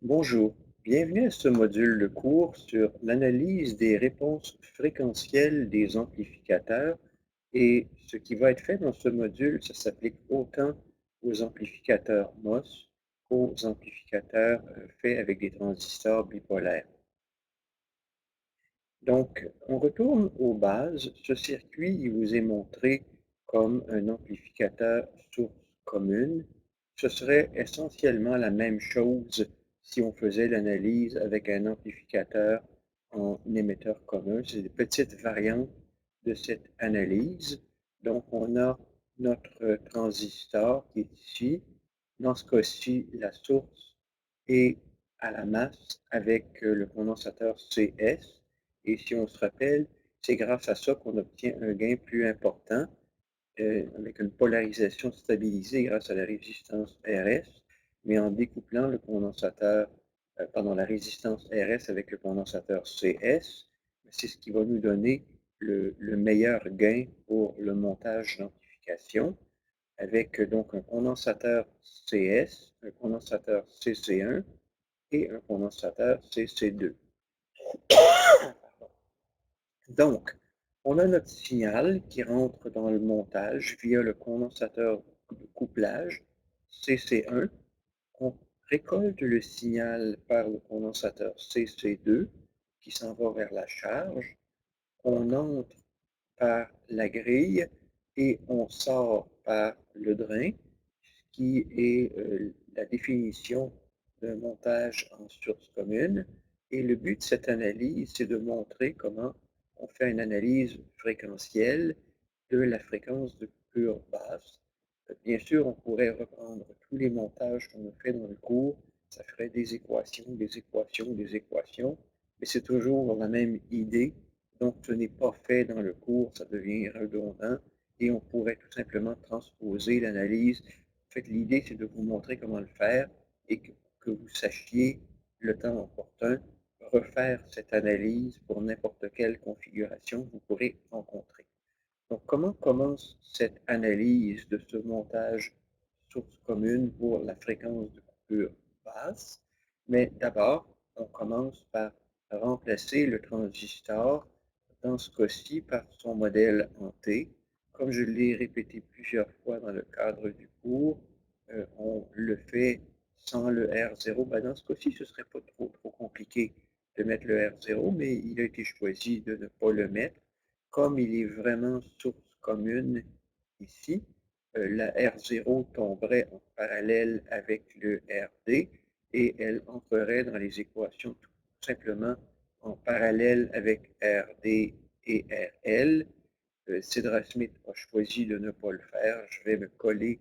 Bonjour, bienvenue à ce module de cours sur l'analyse des réponses fréquentielles des amplificateurs et ce qui va être fait dans ce module, ça s'applique autant aux amplificateurs MOS qu'aux amplificateurs faits avec des transistors bipolaires. Donc, on retourne aux bases. Ce circuit, il vous est montré comme un amplificateur source commune. Ce serait essentiellement la même chose si on faisait l'analyse avec un amplificateur en émetteur commun. C'est des petites variantes de cette analyse. Donc, on a notre transistor qui est ici. Dans ce cas-ci, la source est à la masse avec le condensateur CS. Et si on se rappelle, c'est grâce à ça qu'on obtient un gain plus important avec une polarisation stabilisée grâce à la résistance RS, mais en découplant le condensateur, pardon, la résistance RS avec le condensateur CS, c'est ce qui va nous donner le meilleur gain pour le montage d'amplification avec donc un condensateur CS, un condensateur CC1 et un condensateur CC2. Donc, on a notre signal qui rentre dans le montage via le condensateur de couplage CC1. On récolte le signal par le condensateur CC2 qui s'en va vers la charge. On entre par la grille et on sort par le drain, qui est la définition d'un montage en source commune. Et le but de cette analyse, c'est de montrer comment on fait une analyse fréquentielle de la fréquence de coupure basse. Bien sûr, on pourrait reprendre tous les montages qu'on a fait dans le cours. Ça ferait des équations, des équations, des équations, mais c'est toujours la même idée. Donc, ce n'est pas fait dans le cours, ça devient redondant et on pourrait tout simplement transposer l'analyse. En fait, l'idée, c'est de vous montrer comment le faire et que vous sachiez le temps opportun refaire cette analyse pour n'importe quelle configuration vous pourrez rencontrer. Donc, comment commence cette analyse de ce montage source commune pour la fréquence de coupure basse? Mais d'abord, on commence par remplacer le transistor, dans ce cas-ci, par son modèle en T. Comme je l'ai répété plusieurs fois dans le cadre du cours, on le fait sans le R0. Ben, dans ce cas-ci, ce ne serait pas trop compliqué de mettre le R0, mais il a été choisi de ne pas le mettre. Comme il est vraiment source commune ici, la R0 tomberait en parallèle avec le RD et elle entrerait dans les équations tout simplement en parallèle avec RD et RL. Cedra Smith a choisi de ne pas le faire. Je vais me coller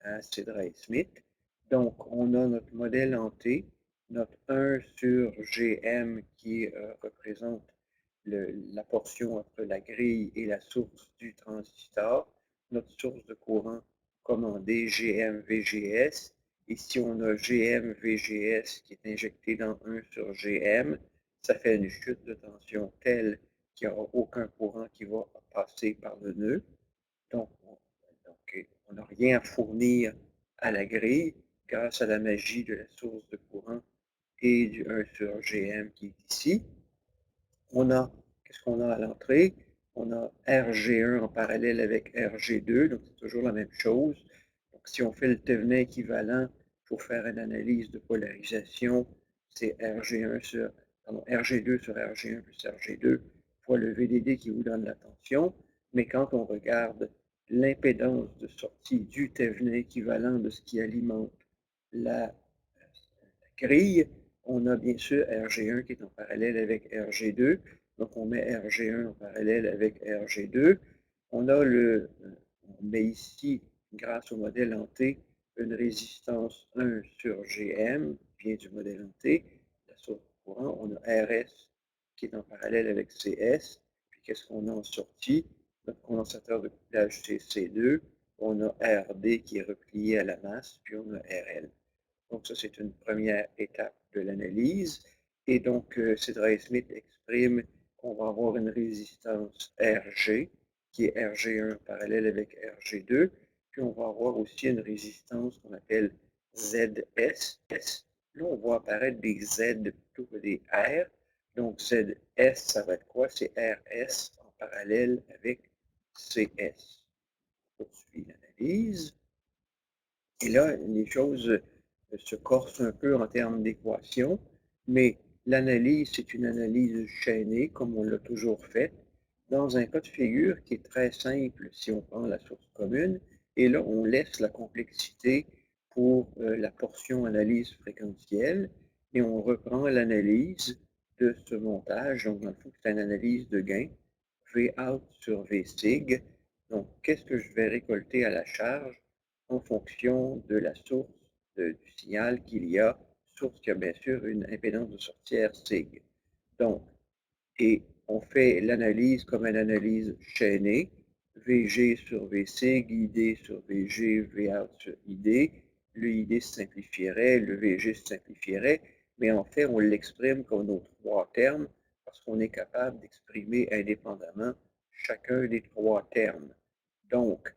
à Cedra Smith. Donc, on a notre modèle en T, notre 1 sur GM qui représente la portion entre la grille et la source du transistor, notre source de courant commandée GM-VGS. Ici, on a GM-VGS qui est injecté dans 1 sur GM. Ça fait une chute de tension telle qu'il n'y aura aucun courant qui va passer par le nœud. Donc, on n'a rien à fournir à la grille grâce à la magie de la source de courant et du 1 sur GM qui est ici. Qu'est-ce qu'on a à l'entrée? On a RG1 en parallèle avec RG2, donc c'est toujours la même chose. Donc, si on fait le Thevenin équivalent pour faire une analyse de polarisation, c'est RG2 sur RG1 plus RG2 fois le VDD qui vous donne la tension. Mais quand on regarde l'impédance de sortie du Thevenin équivalent de ce qui alimente la grille, on a bien sûr RG1 qui est en parallèle avec RG2. Donc, on met RG1 en parallèle avec RG2. On met ici, grâce au modèle en T, une résistance 1 sur GM, qui vient du modèle en T, la source de courant. On a RS qui est en parallèle avec CS. Puis, qu'est-ce qu'on a en sortie? Notre condensateur de couplage CC2. On a RD qui est replié à la masse, puis on a RL. Donc, ça, c'est une première étape de l'analyse. Et donc, Cedra Smith exprime qu'on va avoir une résistance RG, qui est RG1 parallèle avec RG2. Puis, on va avoir aussi une résistance qu'on appelle ZS, Là, on voit apparaître des Z plutôt que des R. Donc, ZS, ça va être quoi? C'est RS en parallèle avec CS. On poursuit l'analyse. Et là, les choses se corsent un peu en termes d'équation, mais l'analyse, c'est une analyse chaînée, comme on l'a toujours fait, dans un cas de figure qui est très simple si on prend la source commune, et là, on laisse la complexité pour la portion analyse fréquentielle, et on reprend l'analyse de ce montage. Donc, dans le fond, c'est une analyse de gain, V out sur V sig. Donc, qu'est-ce que je vais récolter à la charge en fonction de la source du signal qu'il y a, source qui a bien sûr une impédance de sortie sig. Donc, et on fait l'analyse comme une analyse chaînée, VG sur VSig, ID sur VG, Vout sur ID. Le ID se simplifierait, le VG se simplifierait, mais en fait, on l'exprime comme nos trois termes parce qu'on est capable d'exprimer indépendamment chacun des trois termes. Donc,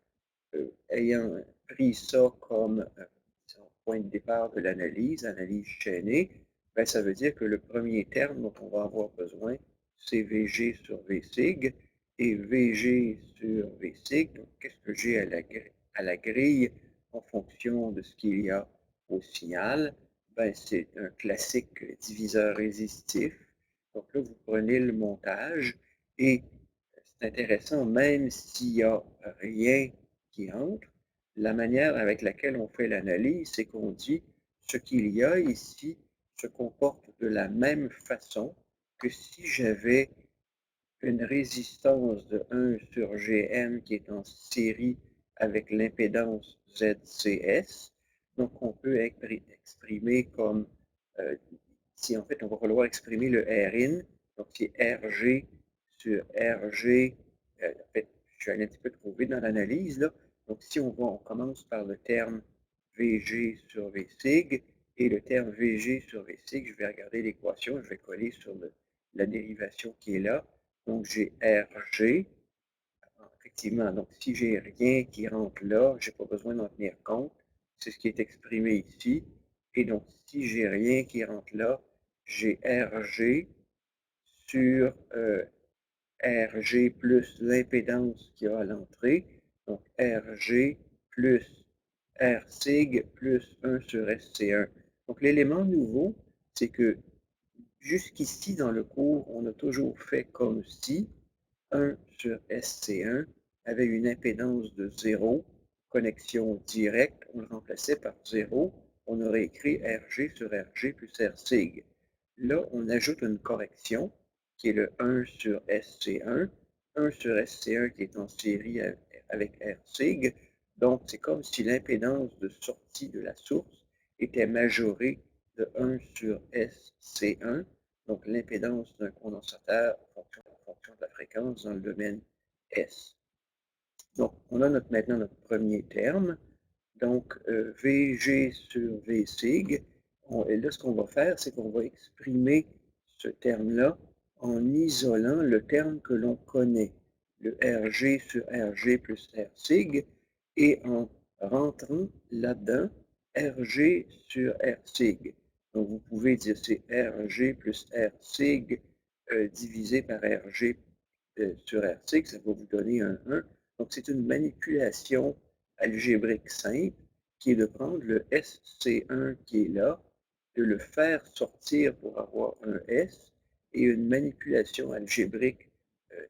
ayant pris ça comme point de départ de l'analyse, analyse chaînée, ben, ça veut dire que le premier terme dont on va avoir besoin, c'est VG sur Vsig, et VG sur Vsig, donc qu'est-ce que j'ai à la grille en fonction de ce qu'il y a au signal? Ben, c'est un classique diviseur résistif. Donc là, vous prenez le montage et c'est intéressant, même s'il n'y a rien qui entre, la manière avec laquelle on fait l'analyse, c'est qu'on dit ce qu'il y a ici se comporte de la même façon que si j'avais une résistance de 1 sur Gm qui est en série avec l'impédance ZCS. Donc, on peut exprimer comme, si en fait, on va vouloir exprimer le Rin, donc c'est RG sur RG. En fait, je suis allé un petit peu trop vite dans l'analyse, là. Donc, si on commence par le terme VG sur Vsig, et le terme VG sur Vsig, je vais regarder l'équation, je vais coller sur la dérivation qui est là. Donc, j'ai RG. Effectivement, donc si j'ai rien qui rentre là, je n'ai pas besoin d'en tenir compte. C'est ce qui est exprimé ici. Et donc, si j'ai rien qui rentre là, j'ai RG sur RG plus l'impédance qu'il y a à l'entrée. Donc, RG plus RSig plus 1 sur SC1. Donc, l'élément nouveau, c'est que jusqu'ici dans le cours, on a toujours fait comme si 1 sur SC1 avait une impédance de 0, connexion directe, on le remplaçait par 0, on aurait écrit RG sur RG plus RSig. Là, on ajoute une correction qui est le 1 sur SC1, 1 sur SC1 qui est en série avec RSig. Donc, c'est comme si l'impédance de sortie de la source était majorée de 1 sur SC1, donc l'impédance d'un condensateur en fonction de la fréquence dans le domaine S. Donc, on a maintenant notre premier terme, donc VG sur Vsig. Et là, ce qu'on va faire, c'est qu'on va exprimer ce terme-là en isolant le terme que l'on connaît, le RG sur RG plus Rsig, et en rentrant là-dedans RG sur Rsig. Donc, vous pouvez dire c'est RG plus Rsig divisé par RG sur Rsig, ça va vous donner un 1. Donc, c'est une manipulation algébrique simple qui est de prendre le SC1 qui est là, de le faire sortir pour avoir un S, et une manipulation algébrique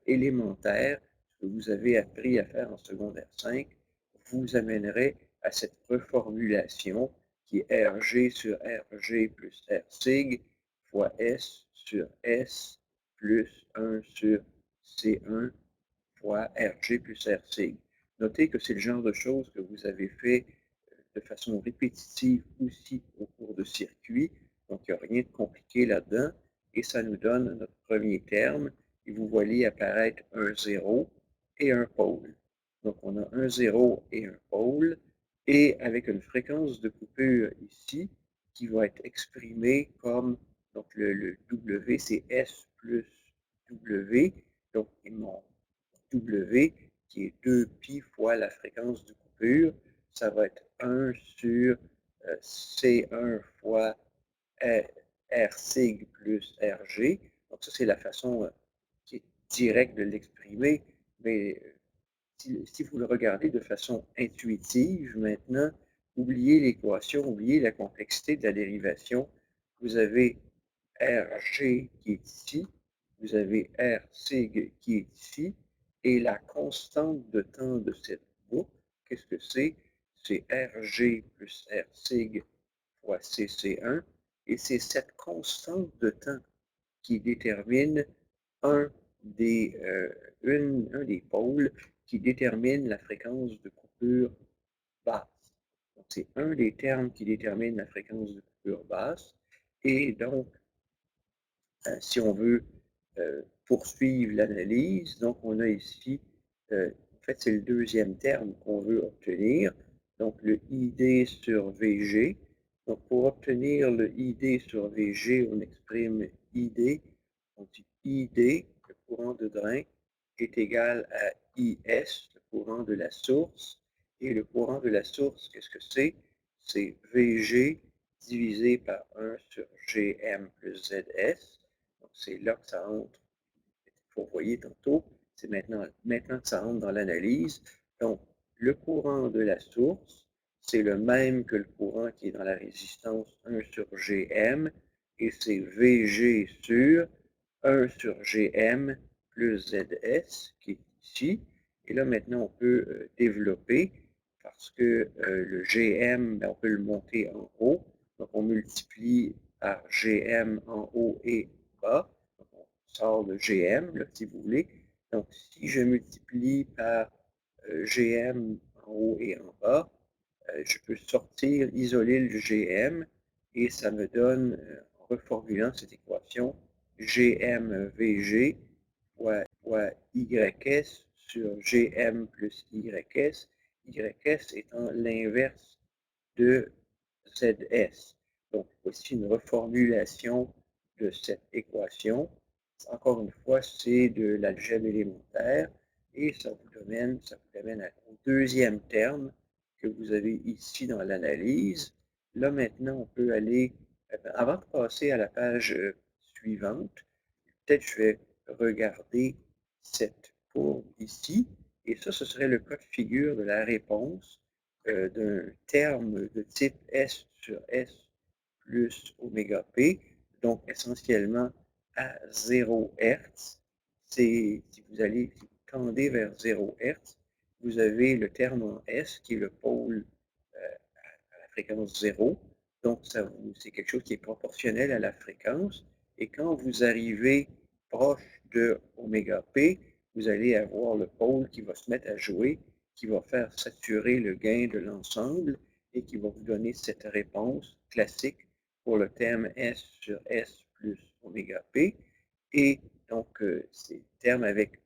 élémentaire, ce que vous avez appris à faire en secondaire 5, vous amènerait à cette reformulation qui est RG sur RG plus Rsig fois S sur S plus 1 sur C1 fois RG plus Rsig. Notez que c'est le genre de choses que vous avez fait de façon répétitive aussi au cours de circuit. Donc, il n'y a rien de compliqué là-dedans. Et ça nous donne notre premier terme. Et vous voyez apparaître un 0 et un pôle. Donc, on a un 0 et un pôle. Et avec une fréquence de coupure ici, qui va être exprimée comme, donc le W, c'est S plus W. Donc, mon W, qui est 2π fois la fréquence de coupure, ça va être 1 sur C1 fois R sig plus RG. Donc ça, c'est la façon qui est directe de l'exprimer, mais si vous le regardez de façon intuitive maintenant, oubliez l'équation, oubliez la complexité de la dérivation. Vous avez RG qui est ici, vous avez R sig qui est ici, et la constante de temps de cette boucle, qu'est-ce que c'est? C'est RG plus R sig fois CC1, et c'est cette constante de temps qui détermine un un des pôles qui détermine la fréquence de coupure basse. Donc, c'est un des termes qui détermine la fréquence de coupure basse. Et donc, si on veut poursuivre l'analyse, donc on a ici, en fait, c'est le deuxième terme qu'on veut obtenir, donc le ID sur VG. Donc, pour obtenir le ID sur VG, on exprime ID. On dit ID, le courant de drain, est égal à IS, le courant de la source. Et le courant de la source, qu'est-ce que c'est? C'est VG divisé par 1 sur GM plus ZS. Donc, c'est là que ça entre. Vous voyez tantôt, c'est maintenant que ça entre dans l'analyse. Donc, le courant de la source, c'est le même que le courant qui est dans la résistance 1 sur GM, et c'est VG sur 1 sur GM plus ZS, qui est ici. Et là, maintenant, on peut développer, parce que le GM, ben, on peut le monter en haut. Donc, on multiplie par GM en haut et en bas. Donc, on sort le GM, là, si vous voulez. Donc, si je multiplie par GM en haut et en bas, je peux sortir, isoler le GM, et ça me donne, en reformulant cette équation, GMVG fois YS sur GM plus YS, YS étant l'inverse de ZS. Donc, voici une reformulation de cette équation. Encore une fois, c'est de l'algèbre élémentaire et ça vous amène au deuxième terme que vous avez ici dans l'analyse. Là, maintenant, on peut aller, avant de passer à la page suivante, peut-être je vais regarder cette courbe ici. Et ça, ce serait le cas de figure de la réponse d'un terme de type S sur S plus oméga P, donc essentiellement à 0 Hz. Si vous tendez vers 0 Hz, vous avez le terme en S qui est le pôle à la fréquence 0. Donc, c'est quelque chose qui est proportionnel à la fréquence. Et quand vous arrivez proche de oméga P, vous allez avoir le pôle qui va se mettre à jouer, qui va faire saturer le gain de l'ensemble et qui va vous donner cette réponse classique pour le terme S sur S plus oméga P. Et donc, c'est le terme avec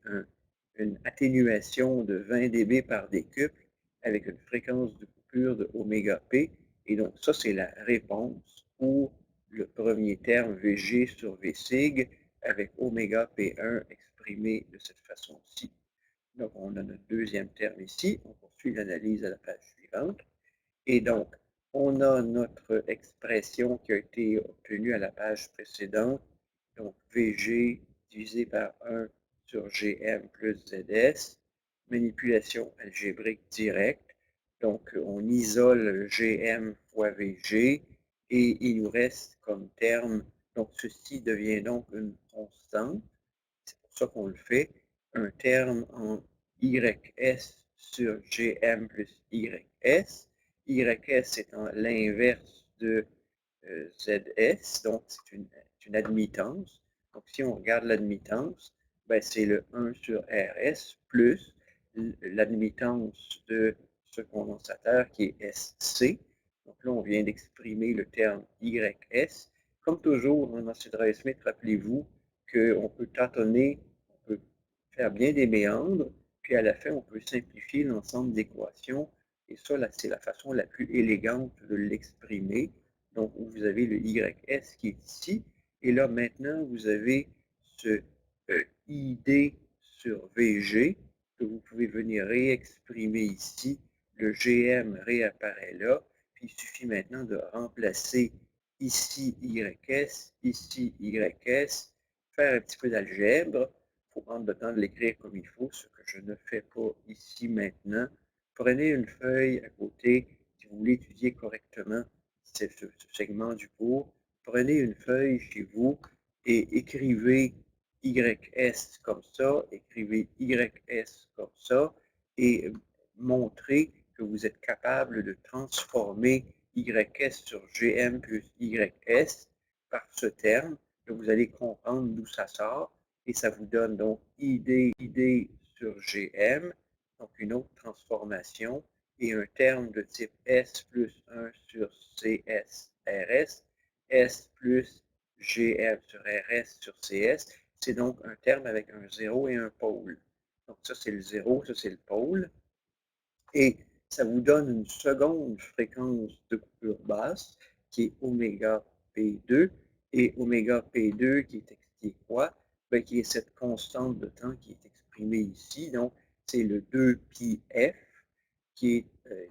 une atténuation de 20 dB par décuple avec une fréquence de coupure de oméga P. Et donc, ça, c'est la réponse pour le premier terme VG sur V sig avec oméga P1 exprimé de cette façon-ci. Donc, on a notre deuxième terme ici. On poursuit l'analyse à la page suivante. Et donc, on a notre expression qui a été obtenue à la page précédente. Donc, VG divisé par 1 sur GM plus ZS. Manipulation algébrique directe. Donc, on isole GM fois VG et il nous reste comme terme, donc ceci devient donc une constante. C'est pour ça qu'on le fait. Un terme en YS sur GM plus YS. YS étant l'inverse de ZS, donc c'est une admittance. Donc, si on regarde l'admittance, ben, c'est le 1 sur RS plus l'admittance de ce condensateur qui est SC. Donc là, on vient d'exprimer le terme YS. Comme toujours, dans Cedra Smith, rappelez-vous qu'on peut tâtonner, on peut faire bien des méandres, puis à la fin, on peut simplifier l'ensemble d'équations. Et ça, c'est la façon la plus élégante de l'exprimer. Donc, vous avez le YS qui est ici. Et là, maintenant, vous avez ce ID sur VG que vous pouvez venir réexprimer ici. Le GM réapparaît là. Puis, il suffit maintenant de remplacer ici ici YS, faire un petit peu d'algèbre. Il faut prendre le temps de l'écrire comme il faut, ce que je ne fais pas ici maintenant. Prenez une feuille à côté, si vous voulez étudier correctement ce segment du cours. Prenez une feuille chez vous et écrivez YS comme ça, écrivez YS comme ça, et montrez que vous êtes capable de transformer YS sur GM plus YS par ce terme, que vous allez comprendre d'où ça sort, et ça vous donne donc ID sur GM, donc une autre transformation, et un terme de type S plus 1 sur CS RS, S plus GM sur RS sur CS, c'est donc un terme avec un 0 et un pôle. Donc ça c'est le 0, ça c'est le pôle, et ça vous donne une seconde fréquence de coupure basse qui est oméga P2, et oméga P2 qui est quoi? Ben, qui est cette constante de temps qui est exprimée ici. Donc, c'est le 2πf qui est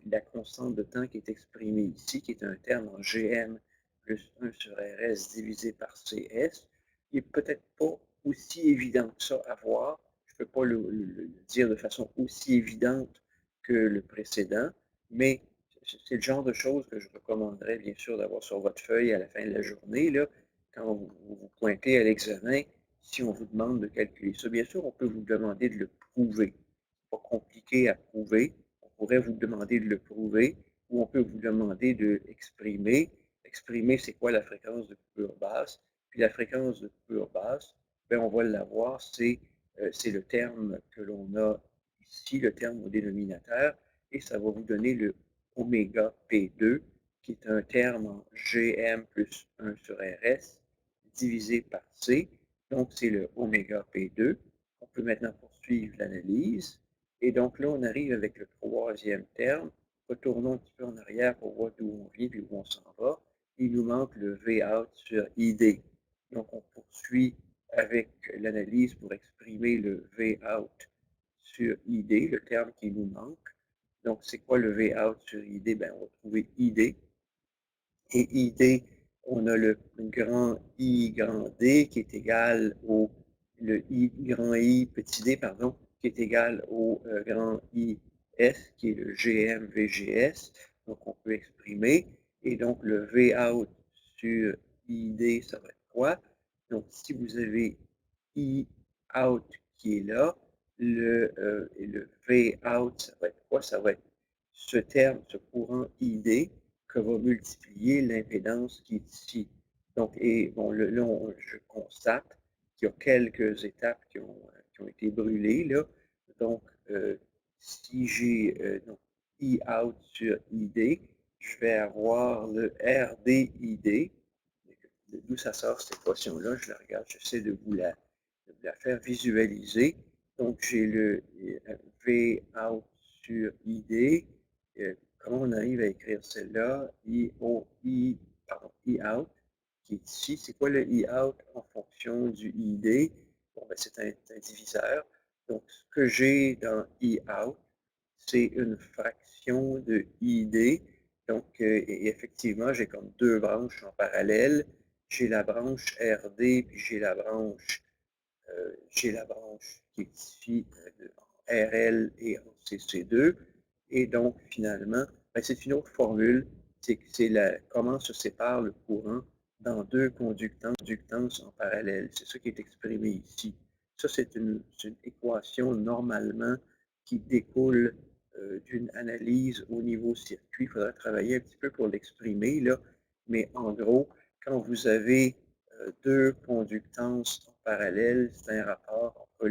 la constante de temps qui est exprimée ici, qui est un terme en GM plus 1 sur RS divisé par CS, qui n'est peut-être pas aussi évident que ça à voir. Je ne peux pas le dire de façon aussi évidente que le précédent, mais c'est le genre de choses que je recommanderais bien sûr d'avoir sur votre feuille à la fin de la journée, là, quand vous pointez à l'examen, si on vous demande de calculer ça. Bien sûr, on peut vous demander de le prouver. Pas compliqué à prouver. On pourrait vous demander de le prouver, ou on peut vous demander de exprimer. Exprimer, c'est quoi la fréquence de coupure basse? Puis la fréquence de coupure basse, bien, on va l'avoir, c'est le terme que l'on a ici, le terme au dénominateur, et ça va vous donner le oméga P2, qui est un terme en GM plus 1 sur RS, divisé par C. Donc, c'est le oméga P2. On peut maintenant poursuivre l'analyse. Et donc là, on arrive avec le troisième terme. Retournons un petit peu en arrière pour voir d'où on vient et où on s'en va. Il nous manque le V-out sur ID. Donc, on poursuit avec l'analyse pour exprimer le V-out sur ID, le terme qui nous manque. Donc, c'est quoi le V-out sur ID? Bien, on va trouver ID. Et ID, on a le grand I grand D qui est égal au le I grand I petit d, pardon, qui est égal au grand I S, qui est le GM VGS. Donc, on peut exprimer. Et donc, le V out sur ID, ça va être quoi? Donc, si vous avez I out qui est là, et le V out, ça va être quoi? Ça va être ce terme, ce courant ID, que va multiplier l'impédance qui est ici. Donc, et bon, là, je constate qu'il y a quelques étapes qui ont été brûlées, là. Donc, si j'ai I out sur ID, je vais avoir le RDID. D'où ça sort cette équation-là? Je la regarde, j'essaie de vous la faire visualiser. Donc, j'ai le V out sur ID. Comment on arrive à écrire celle-là? I out, qui est ici. C'est quoi le I out en fonction du ID? Bon, ben, c'est un diviseur. Donc, ce que j'ai dans I out, c'est une fraction de ID. Donc, et effectivement, j'ai comme deux branches en parallèle. J'ai la branche RD, puis j'ai la branche qui est ici en RL et en CC2. Et donc, finalement, ben, c'est une autre formule, c'est comment se sépare le courant dans deux conductances en parallèle. C'est ce qui est exprimé ici. Ça, c'est une équation normalement qui découle d'une analyse au niveau circuit. Il faudra travailler un petit peu pour l'exprimer, là. Mais en gros, quand vous avez deux conductances en parallèle, c'est un rapport entre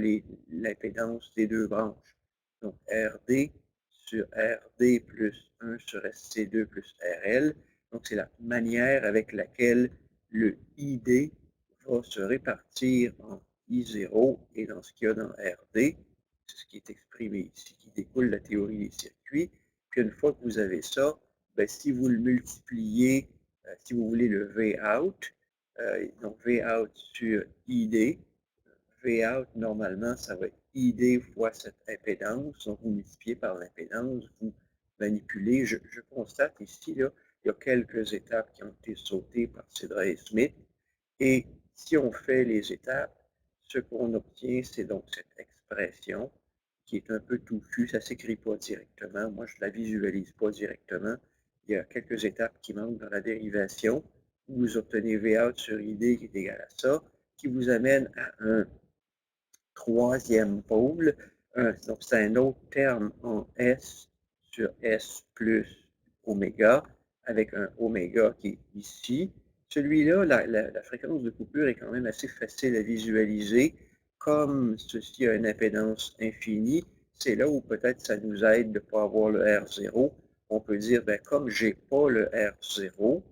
l'impédance des deux branches. Donc, RD sur RD plus 1 sur SC2 plus RL. Donc, c'est la manière avec laquelle le ID va se répartir en I0 et dans ce qu'il y a dans RD. C'est ce qui est exprimé ici, qui découle de la théorie des circuits. Puis, une fois que vous avez ça, ben, si vous le multipliez, si vous voulez le V out, donc V out sur ID, V out, normalement, ça va être ID fois cette impédance. Donc, vous multipliez par l'impédance, vous manipulez. Je constate ici, là, il y a quelques étapes qui ont été sautées par Sidra et Smith. Et si on fait les étapes, ce qu'on obtient, c'est donc cette expression qui est un peu touffue, ça ne s'écrit pas directement. Moi, je ne la visualise pas directement. Il y a quelques étapes qui manquent dans la dérivation. Vous obtenez V out sur ID qui est égal à ça, qui vous amène à un troisième pôle. Donc, c'est un autre terme en S sur S plus oméga, avec un oméga qui est ici. Celui-là, la fréquence de coupure est quand même assez facile à visualiser. Comme ceci a une impédance infinie, c'est là où peut-être ça nous aide de ne pas avoir le R0. On peut dire, ben, comme je n'ai pas le R0,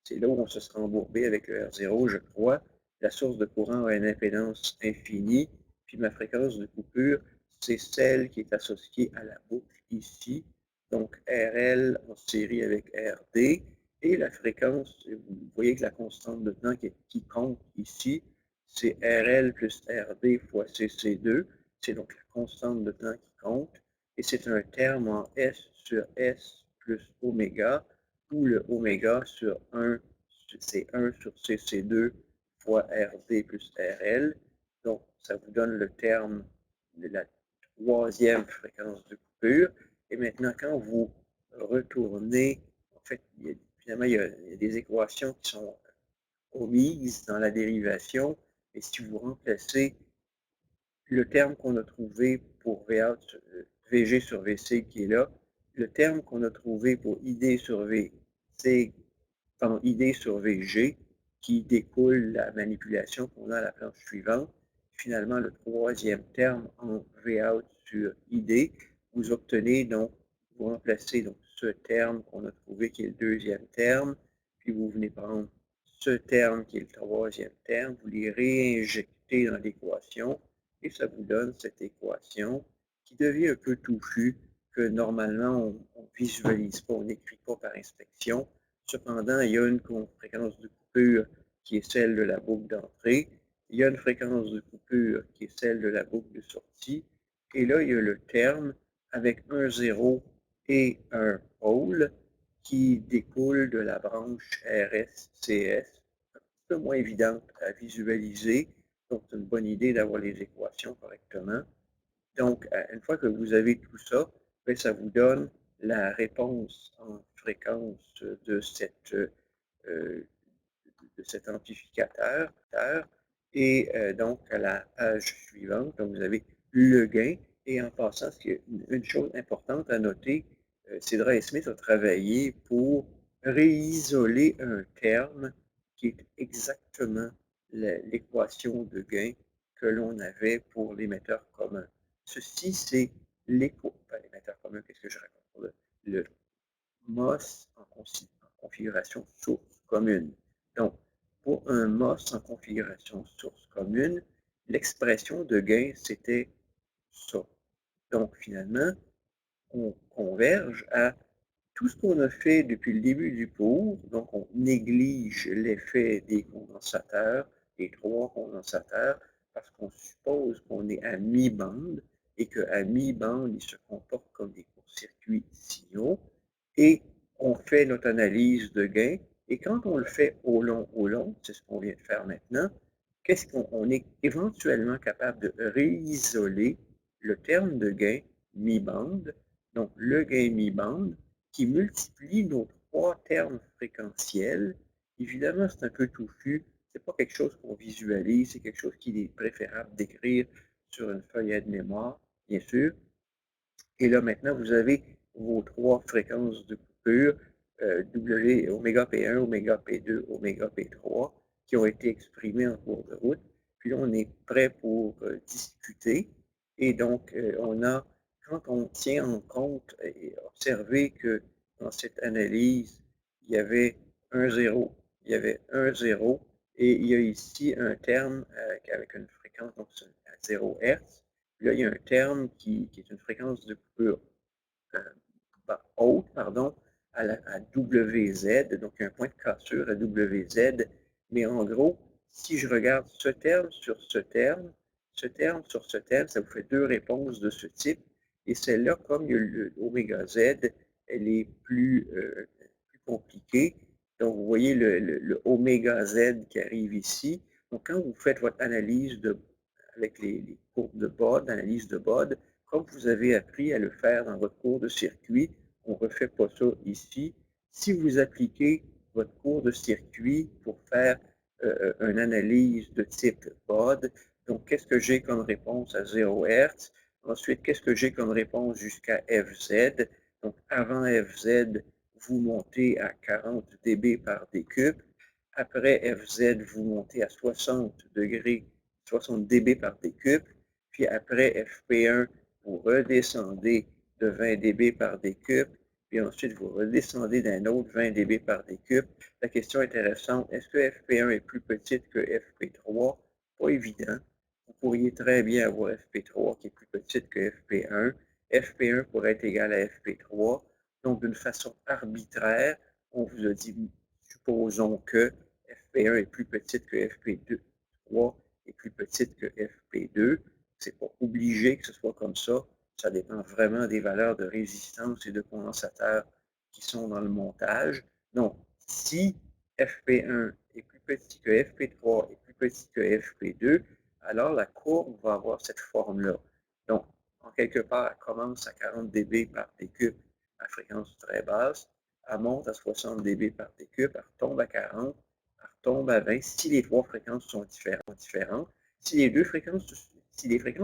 c'est là où on se sera embourbé avec le R0, je crois. La source de courant a une impédance infinie, puis ma fréquence de coupure, c'est celle qui est associée à la boucle ici, donc RL en série avec RD, et la fréquence, vous voyez que la constante de temps qui compte ici, c'est RL plus RD fois CC2, c'est donc la constante de temps qui compte, et c'est un terme en S sur S plus oméga, où le oméga sur 1, c'est 1 sur CC2 fois RD plus RL, donc ça vous donne le terme de la troisième fréquence de coupure. Et maintenant, quand vous retournez, en fait, finalement, il y a des équations qui sont omises dans la dérivation. Et si vous remplacez le terme qu'on a trouvé pour VG sur VC qui est là, le terme qu'on a trouvé pour ID sur VC, pardon, ID sur VG, qui découle la manipulation qu'on a à la planche suivante. Finalement, le troisième terme en Vout sur ID, vous obtenez donc, vous remplacez donc ce terme qu'on a trouvé qui est le deuxième terme, puis vous venez prendre ce terme qui est le troisième terme, vous les réinjectez dans l'équation, et ça vous donne cette équation qui devient un peu touffue, que normalement on ne visualise pas, on n'écrit pas par inspection. Cependant, il y a une fréquence de coupure qui est celle de la boucle d'entrée, il y a une fréquence de coupure qui est celle de la boucle de sortie, et là, il y a le terme avec un 0 et un pôle qui découle de la branche RS-CS, un peu moins évidente à visualiser, donc c'est une bonne idée d'avoir les équations correctement. Donc, une fois que vous avez tout ça, bien, ça vous donne la réponse en fréquence de cet amplificateur. Et donc, à la page suivante, donc vous avez le gain. Et en passant, une chose importante à noter, Sidra et Smith ont travaillé pour réisoler un terme qui est exactement l'équation de gain que l'on avait pour l'émetteur commun. Ceci, c'est l'émetteur commun, qu'est-ce que je raconte? Le MOS en configuration source commune. Donc, pour un MOS en configuration source commune, l'expression de gain, c'était ça. Donc, finalement, on converge à tout ce qu'on a fait depuis le début du cours. Donc, on néglige l'effet des condensateurs, des trois condensateurs, parce qu'on suppose qu'on est à mi-bande et qu'à mi-bande, ils se comportent comme des courts-circuits signaux. Et on fait notre analyse de gain. Et quand on le fait au long, c'est ce qu'on vient de faire maintenant, qu'est-ce qu'on est éventuellement capable de réisoler le terme de gain mi-bande, donc le gain mi-bande, qui multiplie nos trois termes fréquentiels. Évidemment, c'est un peu touffu, c'est pas quelque chose qu'on visualise, c'est quelque chose qu'il est préférable d'écrire sur une feuillette de mémoire, bien sûr. Et là, maintenant, vous avez vos trois fréquences de coupure, oméga P1, oméga P2, oméga P3, qui ont été exprimées en cours de route. Puis là, on est prêt pour discuter. Et donc, quand on tient en compte et observer que dans cette analyse, il y avait un 0, il y avait un 0, et il y a ici un terme avec une fréquence donc, à 0 Hz. Là, il y a un terme qui est une fréquence de coupure haute, pardon, à WZ, donc un point de cassure à WZ. Mais en gros, si je regarde ce terme sur ce terme, ce terme sur ce terme, ça vous fait deux réponses de ce type. Et celle-là, comme il y a l'oméga Z, elle est plus compliqué. Donc, vous voyez le oméga Z qui arrive ici. Donc, quand vous faites votre analyse avec les courbes de Bode, analyse de Bode, comme vous avez appris à le faire dans votre cours de circuit, on ne refait pas ça ici. Si vous appliquez votre cours de circuit pour faire une analyse de type Bode, donc qu'est-ce que j'ai comme réponse à 0 Hz? Ensuite, qu'est-ce que j'ai comme réponse jusqu'à FZ? Donc, avant FZ, vous montez à 40 dB par décuple. Après FZ, vous montez à 60 degrés, 60 dB par décuple. Puis après FP1, vous redescendez de 20 dB par décuple. Puis ensuite, vous redescendez d'un autre 20 dB par décuple. La question intéressante, est-ce que FP1 est plus petite que FP3? Pas évident. Vous pourriez très bien avoir FP3 qui est plus petite que FP1. FP1 pourrait être égal à FP3. Donc, d'une façon arbitraire, on vous a dit, supposons que FP1 est plus petite que FP2, 3 est plus petite que FP2. C'est pas obligé que ce soit comme ça. Ça dépend vraiment des valeurs de résistance et de condensateur qui sont dans le montage. Donc, si FP1 est plus petit que FP3 est plus petit que FP2, alors la courbe va avoir cette forme-là. Donc, en quelque part, elle commence à 40 dB par décuple à fréquence très basse, elle monte à 60 dB par décuple, elle retombe à 40, elle retombe à 20, si les trois fréquences sont différentes. Si les fréquences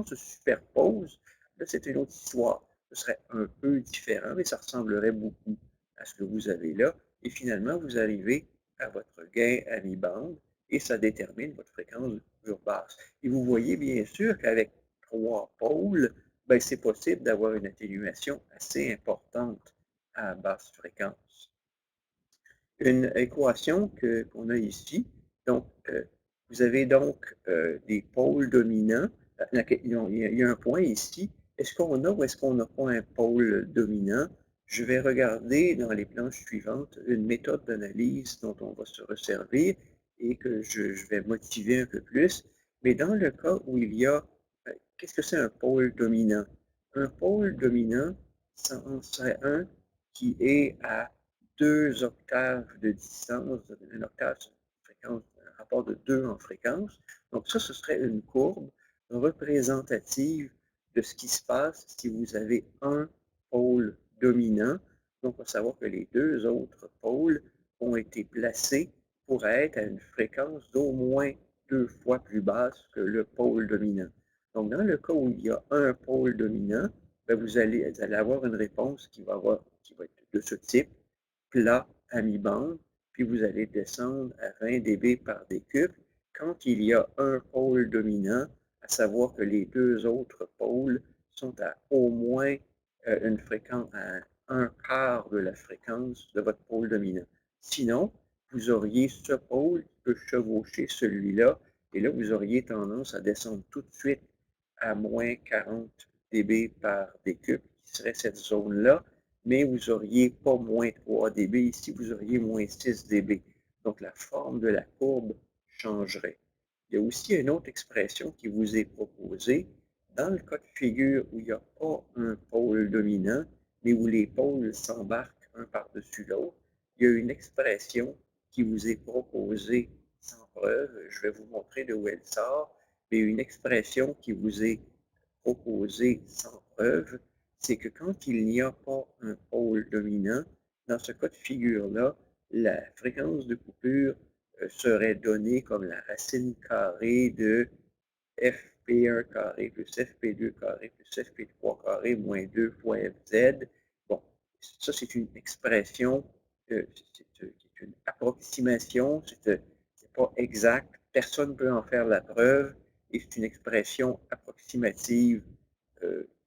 se superposent, là, c'est une autre histoire. Ce serait un peu différent, mais ça ressemblerait beaucoup à ce que vous avez là. Et finalement, vous arrivez à votre gain à mi-bande et ça détermine votre fréquence de coupure basse. Et vous voyez bien sûr qu'avec 3 pôles, ben, c'est possible d'avoir une atténuation assez importante à basse fréquence. Une équation qu'on a ici, donc vous avez donc des pôles dominants. Il y a un point ici. Est-ce qu'on a ou est-ce qu'on n'a pas un pôle dominant? Je vais regarder dans les planches suivantes une méthode d'analyse dont on va se resservir et que je vais motiver un peu plus. Mais dans le cas où il y a, qu'est-ce que c'est un pôle dominant? Un pôle dominant, ça en serait un qui est à 2 octaves de distance, une octave, fréquence, un rapport de 2 en fréquence. Donc ça, ce serait une courbe représentative de ce qui se passe si vous avez un pôle dominant. Donc, on va savoir que les deux autres pôles ont été placés pour être à une fréquence d'au moins 2 fois plus basse que le pôle dominant. Donc, dans le cas où il y a un pôle dominant, bien, vous allez avoir une réponse qui va être de ce type, plat à mi-bande, puis vous allez descendre à 20 dB par décuple quand il y a un pôle dominant, à savoir que les deux autres pôles sont à au moins une fréquence, à un quart de la fréquence de votre pôle dominant. Sinon, vous auriez ce pôle qui peut chevaucher celui-là, et là, vous auriez tendance à descendre tout de suite à moins 40 dB par décuple, qui serait cette zone-là, mais vous n'auriez pas moins 3 dB ici, vous auriez moins 6 dB. Donc, la forme de la courbe changerait. Il y a aussi une autre expression qui vous est proposée. Dans le cas de figure où il n'y a pas un pôle dominant, mais où les pôles s'embarquent un par-dessus l'autre, il y a une expression qui vous est proposée sans preuve. Je vais vous montrer de où elle sort, mais une expression qui vous est proposée sans preuve, c'est que quand il n'y a pas un pôle dominant, dans ce cas de figure-là, la fréquence de coupure serait donnée comme la racine carrée de fp1 carré plus fp2 carré plus fp3 carré moins 2 fois fz. Bon, ça c'est une expression, c'est une approximation, c'est pas exact, personne ne peut en faire la preuve, et c'est une expression approximative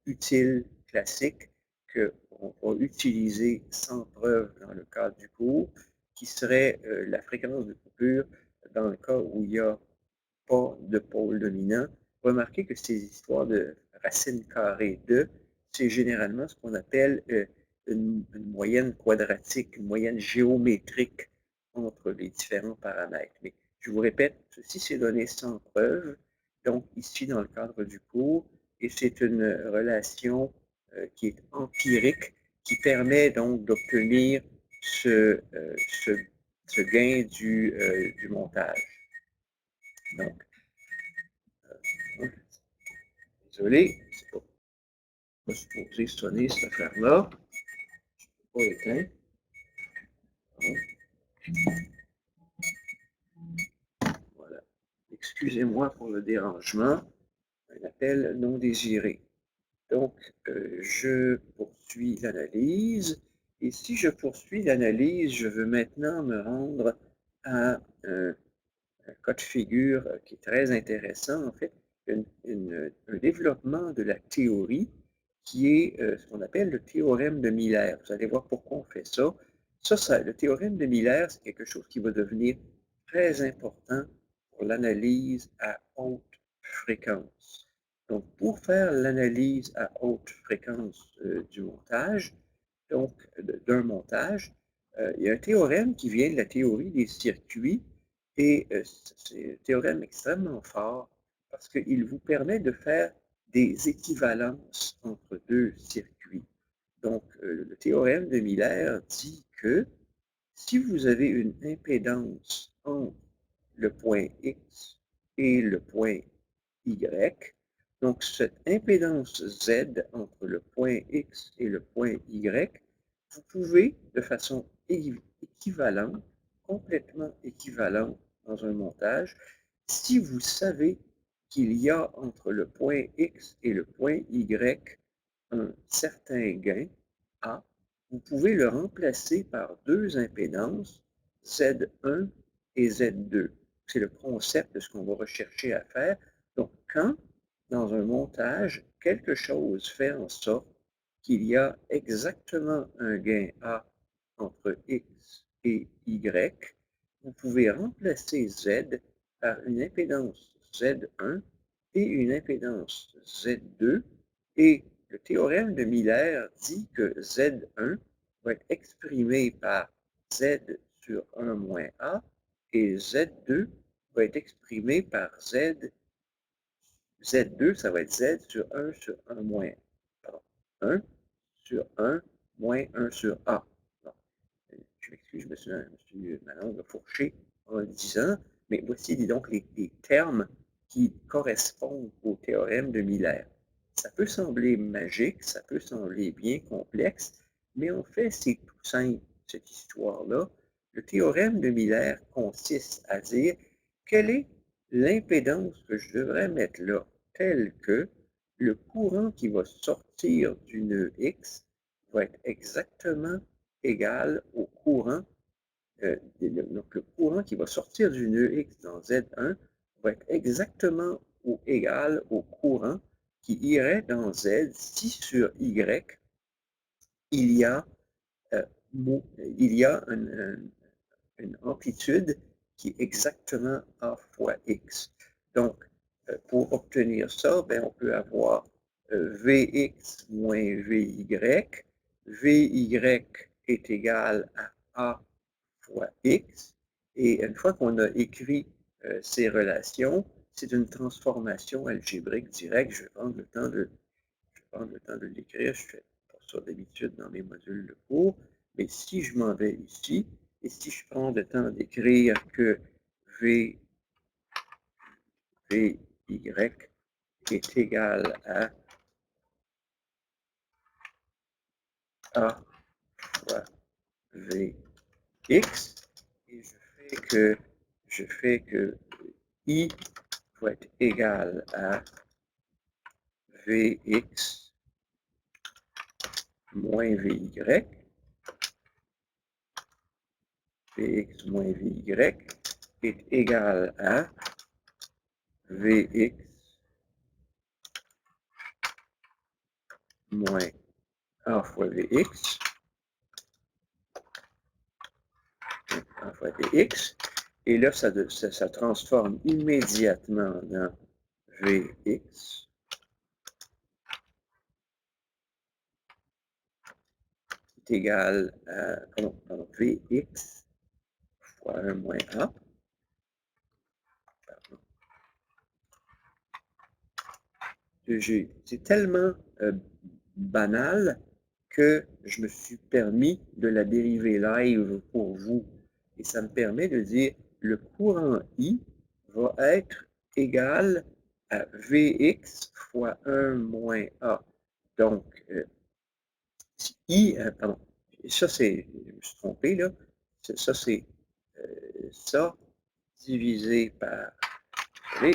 utile, classique, qu'on va utiliser sans preuve dans le cadre du cours, qui serait la fréquence de coupure dans le cas où il y a pas de pôle dominant. Remarquez que ces histoires de racine carrée de, c'est généralement ce qu'on appelle une moyenne quadratique, une moyenne géométrique entre les différents paramètres. Mais je vous répète, ceci c'est donné sans preuve, donc ici dans le cadre du cours, et c'est une relation qui est empirique, qui permet donc d'obtenir ce gain du montage. Donc, désolé, c'est pas supposé sonner cette affaire-là. Je ne peux pas éteindre. Voilà. Excusez-moi pour le dérangement. Un appel non désiré. Donc, je poursuis l'analyse. Et si je poursuis l'analyse, je veux maintenant me rendre à un cas de figure qui est très intéressant, en fait, un développement de la théorie qui est ce qu'on appelle le théorème de Miller. Vous allez voir pourquoi on fait ça. Le théorème de Miller, c'est quelque chose qui va devenir très important pour l'analyse à haute fréquence. Donc, pour faire l'analyse à haute fréquence du montage, donc d'un montage, il y a un théorème qui vient de la théorie des circuits et c'est un théorème extrêmement fort parce qu'il vous permet de faire des équivalences entre deux circuits. Donc, le théorème de Miller dit que si vous avez une impédance entre le point X et le point Y, donc cette impédance Z entre le point X et le point Y, vous pouvez, de façon équivalente, complètement équivalente dans un montage, si vous savez qu'il y a entre le point X et le point Y un certain gain A, vous pouvez le remplacer par deux impédances, Z1 et Z2. C'est le concept de ce qu'on va rechercher à faire. Donc, quand, dans un montage, quelque chose fait en sorte qu'il y a exactement un gain A entre X et Y, vous pouvez remplacer Z par une impédance Z1 et une impédance Z2 et le théorème de Miller dit que Z1 va être exprimé par Z sur 1 moins A et Z2 va être exprimé par Z2, ça va être Z sur 1 moins, pardon, 1 sur 1 moins 1 sur A. Bon, je m'excuse, je me suis ma langue fourchée en le disant, mais voici donc les termes qui correspondent au théorème de Miller. Ça peut sembler magique, ça peut sembler bien complexe, mais en fait, c'est tout simple, cette histoire-là. Le théorème de Miller consiste à dire quelle est l'impédance que je devrais mettre là, telle que le courant qui va sortir du nœud X va être exactement égal au courant, donc le courant qui va sortir du nœud X dans Z1 va être exactement égal au courant qui irait dans Z si sur Y il y a, euh, il y a une amplitude qui est exactement A fois X. Donc, pour obtenir ça, ben, on peut avoir Vx moins Vy. Vy est égal à A fois X. Et une fois qu'on a écrit ces relations, c'est une transformation algébrique directe. Je vais prendre le temps de l'écrire. Je fais pas ça d'habitude dans mes modules de cours. Mais si je m'en vais ici, et si je prends le temps d'écrire que Vy est égal à A fois Vx, et je fais que I va être égal à Vx moins Vy, Vx moins Vy est égal à Vx moins A fois Vx, A fois Vx, et là, ça transforme immédiatement dans Vx est égal à Vx fois 1 moins A. C'est tellement banal que je me suis permis de la dériver live pour vous. Et ça me permet de dire le courant I va être égal à Vx fois 1 moins A. Donc, I, pardon, ça c'est, je me suis trompé là, ça c'est ça divisé par V,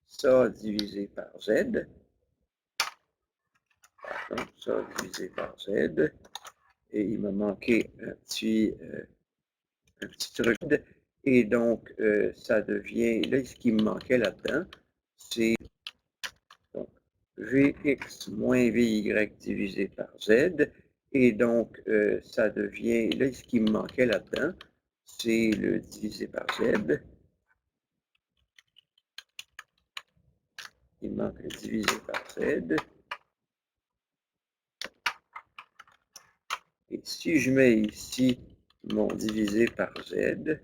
ça divisé par Z, donc ça divisé par Z, et il m'a manqué un petit truc, et donc ça devient, là ce qui me manquait là-dedans, c'est donc Vx moins Vy divisé par Z, et donc ça devient, là ce qui me manquait là-dedans, c'est le divisé par Z. Il manque le divisé par Z. Et si je mets ici mon divisé par Z,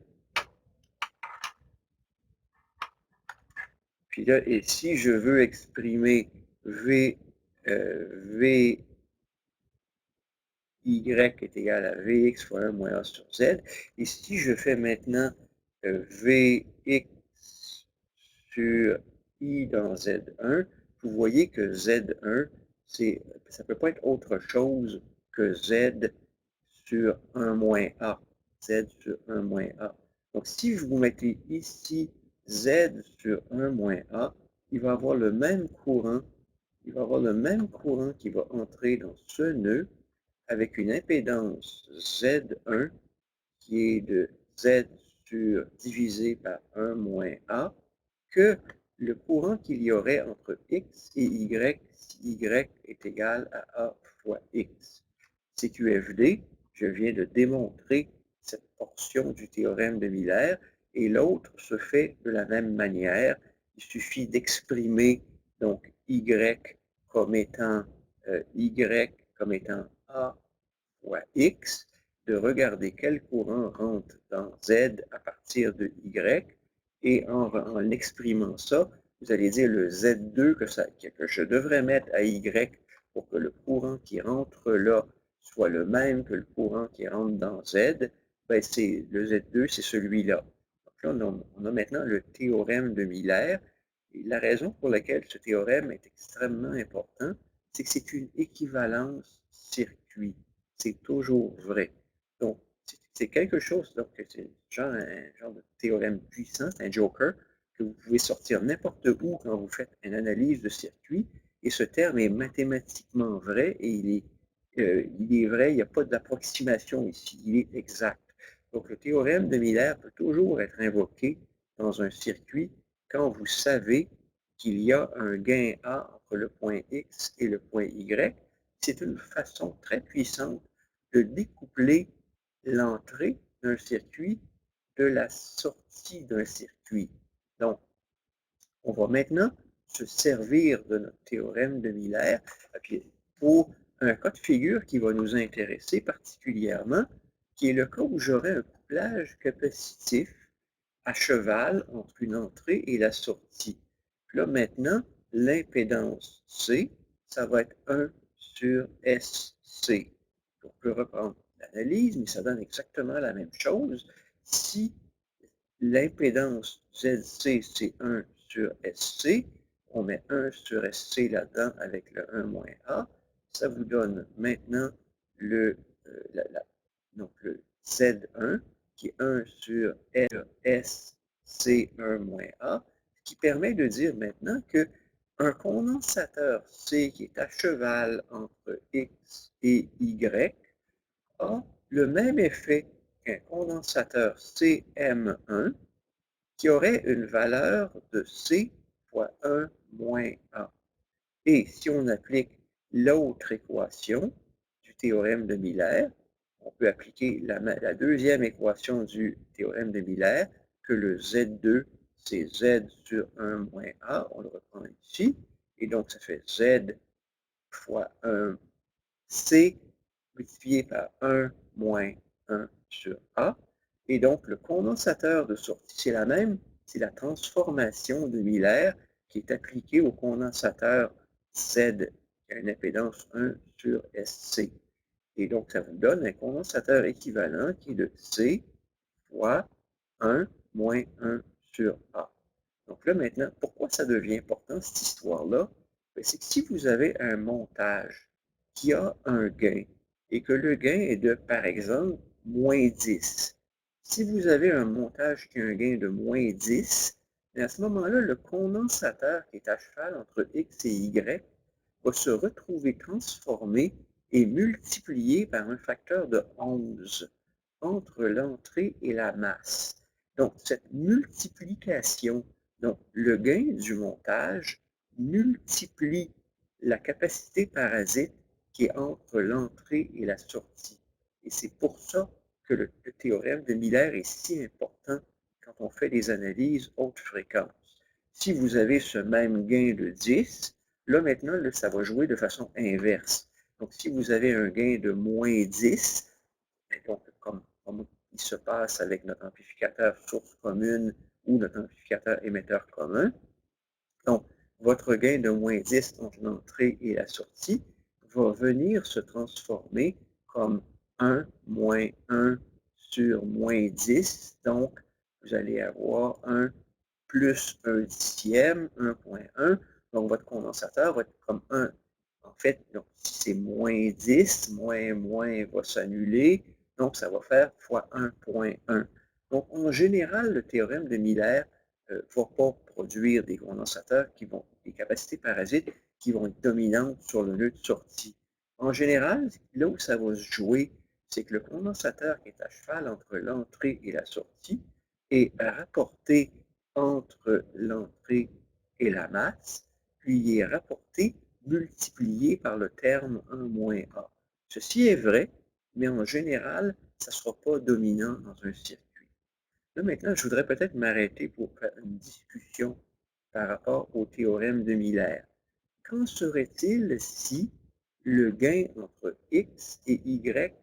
puis là, et si je veux exprimer V y est égal à Vx fois 1 moins A sur Z, et si je fais maintenant Vx sur I dans Z1, vous voyez que Z1, ça ne peut pas être autre chose que Z sur 1 moins A. Z sur 1 moins A. Donc, si vous mettez ici Z sur 1 moins A, il va avoir le même courant. Il va avoir le même courant qui va entrer dans ce nœud avec une impédance Z1 qui est de Z sur divisé par 1 moins A que le courant qu'il y aurait entre X et Y si Y est égal à A fois X. CQFD, je viens de démontrer cette portion du théorème de Miller et l'autre se fait de la même manière. Il suffit d'exprimer donc Y comme étant A fois X, de regarder quel courant rentre dans Z à partir de Y, et en exprimant ça, vous allez dire le Z2 que je devrais mettre à Y pour que le courant qui rentre là soit le même que le courant qui rentre dans Z, ben le Z2, c'est celui-là. Donc là, on a maintenant le théorème de Miller. Et la raison pour laquelle ce théorème est extrêmement important, c'est que c'est une équivalence circuit. C'est toujours vrai. Donc, c'est quelque chose, donc c'est un genre de théorème puissant, c'est un joker, que vous pouvez sortir n'importe où quand vous faites une analyse de circuit, et ce terme est mathématiquement vrai, et il est vrai, il n'y a pas d'approximation ici, il est exact. Donc, le théorème de Miller peut toujours être invoqué dans un circuit quand vous savez qu'il y a un gain A entre le point X et le point Y. C'est une façon très puissante de découpler l'entrée d'un circuit de la sortie d'un circuit. Donc, on va maintenant se servir de notre théorème de Miller pour un cas de figure qui va nous intéresser particulièrement, qui est le cas où j'aurai un couplage capacitif à cheval entre une entrée et la sortie. Puis là, maintenant, l'impédance C, ça va être 1 sur SC. On peut reprendre l'analyse, mais ça donne exactement la même chose. Si l'impédance ZC, c'est 1 sur SC, on met 1 sur SC là-dedans avec le 1 moins A, ça vous donne maintenant le Z1 qui est 1 sur SC1 moins A, ce qui permet de dire maintenant qu'un condensateur C qui est à cheval entre X et Y a le même effet qu'un condensateur CM1 qui aurait une valeur de C fois 1 moins A. Et si on applique l'autre équation du théorème de Miller, on peut appliquer la deuxième équation du théorème de Miller, que le Z2, c'est Z sur 1 moins A, on le reprend ici, et donc ça fait Z fois 1 C multiplié par 1 moins 1 sur A, et donc le condensateur de sortie, c'est la même, c'est la transformation de Miller qui est appliquée au condensateur Z qui a une impédance 1 sur SC. Et donc, ça vous donne un condensateur équivalent qui est de C fois 1 moins 1 sur A. Donc là, maintenant, pourquoi ça devient important, cette histoire-là? C'est que si vous avez un montage qui a un gain et que le gain est de, par exemple, moins 10, si vous avez un montage qui a un gain de moins 10, à ce moment-là, le condensateur qui est à cheval entre X et Y va se retrouver transformé et multiplié par un facteur de 11 entre l'entrée et la masse. Donc, cette multiplication, donc le gain du montage multiplie la capacité parasite qui est entre l'entrée et la sortie. Et c'est pour ça que le théorème de Miller est si important quand on fait des analyses haute fréquence. Si vous avez ce même gain de 10, là maintenant, là, ça va jouer de façon inverse. Donc, si vous avez un gain de moins 10, donc comme il se passe avec notre amplificateur source commune ou notre amplificateur émetteur commun, donc votre gain de moins 10 entre l'entrée et la sortie va venir se transformer comme 1 moins 1 sur moins 10. Donc, vous allez avoir 1 plus 1 dixième, 1,1. Donc, votre condensateur va être comme 1. En fait, donc, si c'est moins 10, moins va s'annuler. Donc, ça va faire fois 1,1. Donc, en général, le théorème de Miller ne va pas produire des condensateurs qui vont, des capacités parasites qui vont être dominantes sur le nœud de sortie. En général, là où ça va se jouer, c'est que le condensateur qui est à cheval entre l'entrée et la sortie est rapporté entre l'entrée et la masse, puis il est rapporté multiplié par le terme 1 moins A. Ceci est vrai, mais en général, ça ne sera pas dominant dans un circuit. Là, maintenant, je voudrais peut-être m'arrêter pour faire une discussion par rapport au théorème de Miller. Qu'en serait-il si le gain entre X et Y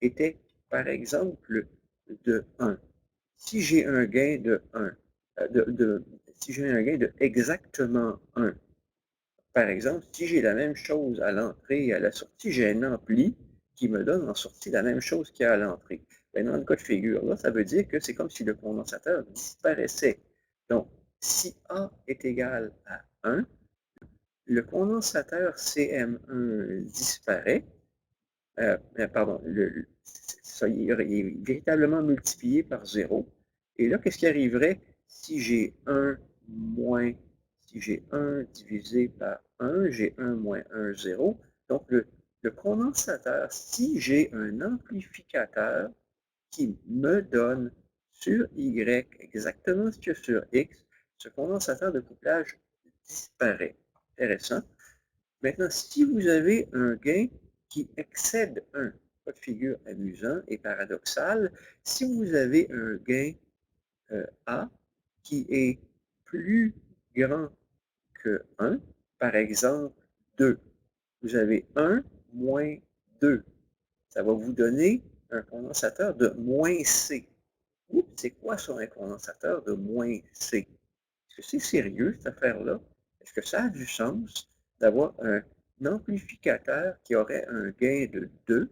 était, par exemple, de 1? Si j'ai un gain de 1, si j'ai un gain de exactement 1, par exemple, si j'ai la même chose à l'entrée et à la sortie, j'ai un ampli qui me donne en sortie la même chose qu'il y a à l'entrée. Ben, dans le cas de figure, là, ça veut dire que c'est comme si le condensateur disparaissait. Donc, si A est égal à 1, le condensateur CM1 disparaît. Pardon, il est véritablement multiplié par 0. Et là, qu'est-ce qui arriverait si j'ai 1 moins, si j'ai 1 divisé par 1, j'ai 1 moins 1, 0. Donc, le condensateur, si j'ai un amplificateur qui me donne sur Y exactement ce qu'il y a sur X, ce condensateur de couplage disparaît. Intéressant. Maintenant, si vous avez un gain qui excède 1, cas de figure amusant et paradoxal, si vous avez un gain A qui est plus grand que 1, par exemple 2, vous avez 1 moins 2, ça va vous donner un condensateur de moins C. Oups, c'est quoi ça, un condensateur de moins C? Est-ce que c'est sérieux, cette affaire-là? Est-ce que ça a du sens d'avoir un amplificateur qui aurait un gain de 2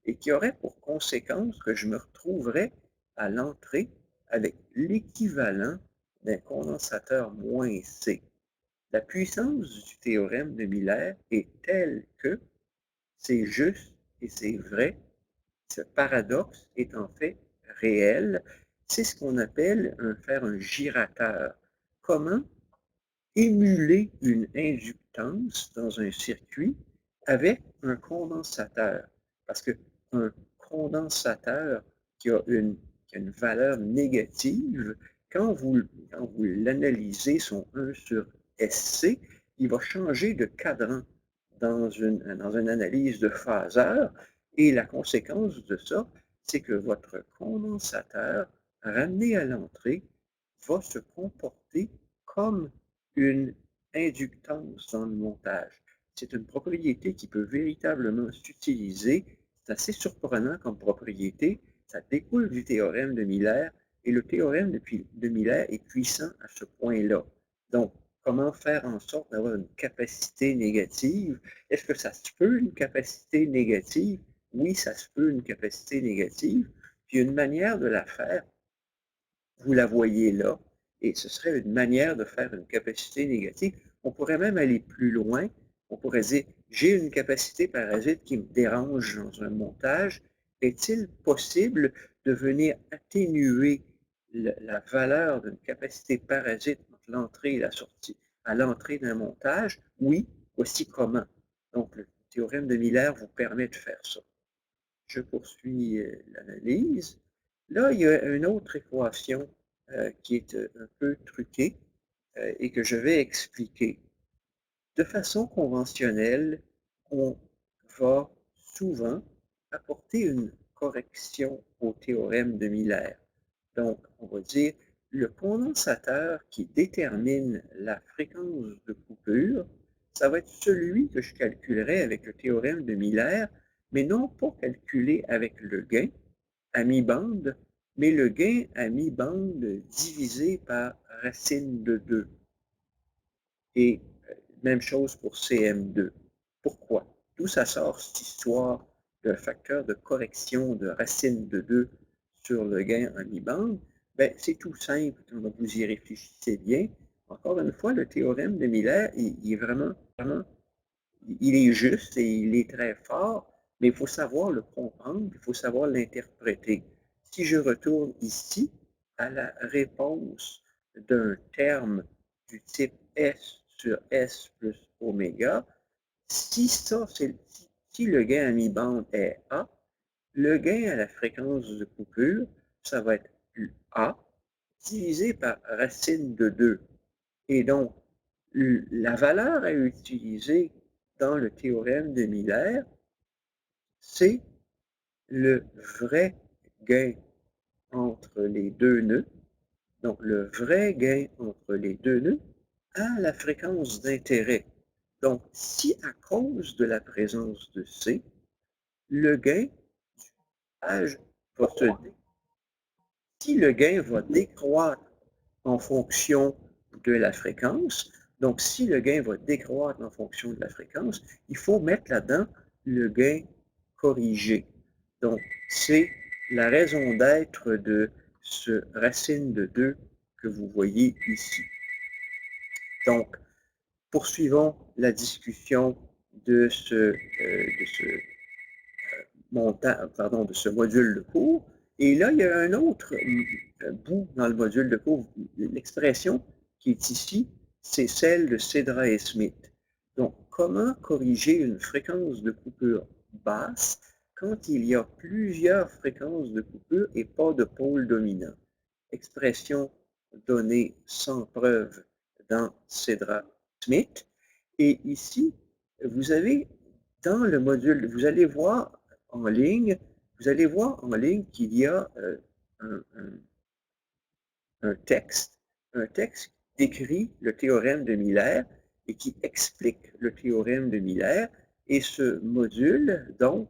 et qui aurait pour conséquence que je me retrouverais à l'entrée avec l'équivalent d'un condensateur moins C? La puissance du théorème de Miller est telle que c'est juste et c'est vrai. Ce paradoxe est en fait réel. C'est ce qu'on appelle faire un girateur. Comment émuler une inductance dans un circuit avec un condensateur? Parce qu'un condensateur qui a une valeur négative, quand vous l'analysez son 1 sur SC, il va changer de cadran dans une analyse de phaseur. Et la conséquence de ça, c'est que votre condensateur, ramené à l'entrée, va se comporter comme une inductance dans le montage. C'est une propriété qui peut véritablement s'utiliser. C'est assez surprenant comme propriété. Ça découle du théorème de Miller et le théorème de Miller est puissant à ce point-là. Donc, comment faire en sorte d'avoir une capacité négative. Est-ce que ça se peut une capacité négative? Oui, ça se peut une capacité négative. Puis une manière de la faire, vous la voyez là, et ce serait une manière de faire une capacité négative. On pourrait même aller plus loin. On pourrait dire, j'ai une capacité parasite qui me dérange dans un montage. Est-il possible de venir atténuer la valeur d'une capacité parasite entre l'entrée et la sortie, à l'entrée d'un montage? Oui, voici comment. Donc, le théorème de Miller vous permet de faire ça. Je poursuis l'analyse. Là, il y a une autre équation qui est un peu truquée et que je vais expliquer. De façon conventionnelle, on va souvent apporter une correction au théorème de Miller. Donc, on va dire le condensateur qui détermine la fréquence de coupure, ça va être celui que je calculerai avec le théorème de Miller, mais non pas calculé avec le gain à mi-bande, mais le gain à mi-bande divisé par racine de 2. Et même chose pour CM2. Pourquoi? D'où ça sort cette histoire d'un facteur de correction de racine de 2 sur le gain en mi-bande? Ben, c'est tout simple quand vous y réfléchissez bien. Encore une fois, le théorème de Miller, il est vraiment, il est juste et il est très fort, mais il faut savoir le comprendre, il faut savoir l'interpréter. Si je retourne ici à la réponse d'un terme du type S sur S plus oméga, si ça, si le gain à mi-bande est A, le gain à la fréquence de coupure, ça va être A divisé par racine de 2. Et donc, la valeur à utiliser dans le théorème de Miller, c'est le vrai gain entre les deux nœuds, donc le vrai gain entre les deux nœuds à la fréquence d'intérêt. Donc, si à cause de la présence de C, le gain du montage va se si le gain va décroître en fonction de la fréquence, donc si le gain va décroître en fonction de la fréquence, il faut mettre là-dedans le gain corrigé. Donc, c'est la raison d'être de ce racine de 2 que vous voyez ici. Donc, poursuivons la discussion de de ce module de cours. Et là, il y a un autre bout dans le module de cours. L'expression qui est ici, c'est celle de Cedra et Smith. Donc, comment corriger une fréquence de coupure basse quand il y a plusieurs fréquences de coupure et pas de pôle dominant? Expression donnée sans preuve dans Cedra-Smith. Et ici, vous avez dans le module, vous allez voir en ligne, qu'il y a un, un texte, qui décrit le théorème de Miller et qui explique le théorème de Miller. Et ce module, donc,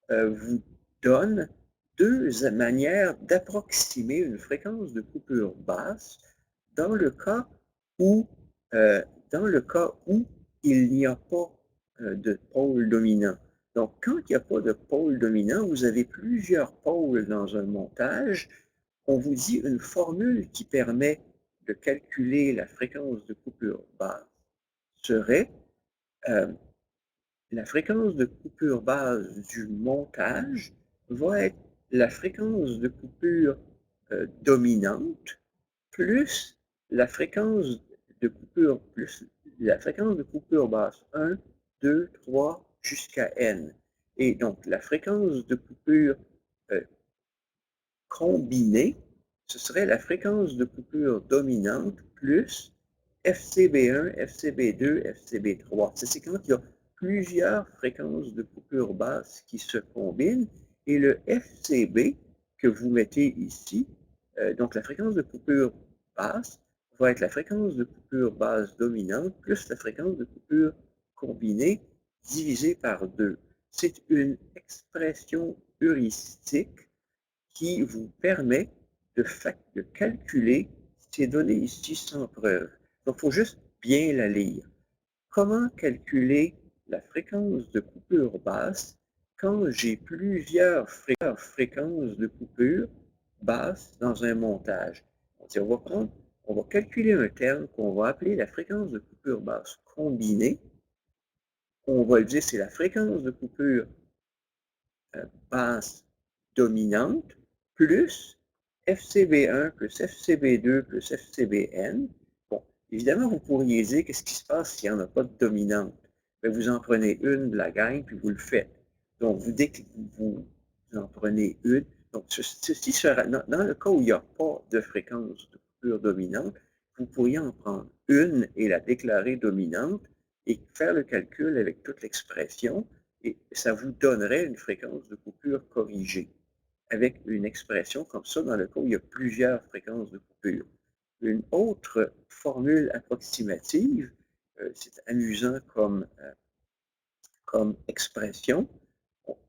vous donne deux manières d'approximer une fréquence de coupure basse dans le cas où, euh, il n'y a pas de pôle dominant. Donc, quand il n'y a pas de pôle dominant, vous avez plusieurs pôles dans un montage. On vous dit une formule qui permet de calculer la fréquence de coupure basse serait euh, la fréquence de coupure basse du montage va être la fréquence de coupure dominante plus la fréquence de coupure basse 1, 2, 3 jusqu'à n. Et donc la fréquence de coupure euh, combinée, ce serait la fréquence de coupure dominante plus FCB1, FCB2, FCB3. C'est quand il y a plusieurs fréquences de coupure basse qui se combinent et le FCB que vous mettez ici, donc la fréquence de coupure basse, va être la fréquence de coupure basse dominante plus la fréquence de coupure combinée divisée par 2. C'est une expression heuristique qui vous permet de calculer ces données ici sans preuve. Donc, il faut juste bien la lire. Comment calculer la fréquence de coupure basse quand j'ai plusieurs fréquences de coupure basse dans un montage? On va calculer un terme qu'on va appeler la fréquence de coupure basse combinée. On va le dire, c'est la fréquence de coupure basse dominante plus FCB1 plus FCB2 plus FCBN. Bon, évidemment, vous pourriez dire qu'est-ce qui se passe s'il n'y en a pas de dominante. Bien, vous en prenez une de la gang, puis vous le faites. Donc, dès que vous en prenez une, donc ceci sera, dans le cas où il n'y a pas de fréquence de coupure dominante, vous pourriez en prendre une et la déclarer dominante et faire le calcul avec toute l'expression, et ça vous donnerait une fréquence de coupure corrigée avec une expression comme ça dans le cas où il y a plusieurs fréquences de coupure. Une autre formule approximative, c'est amusant comme expression,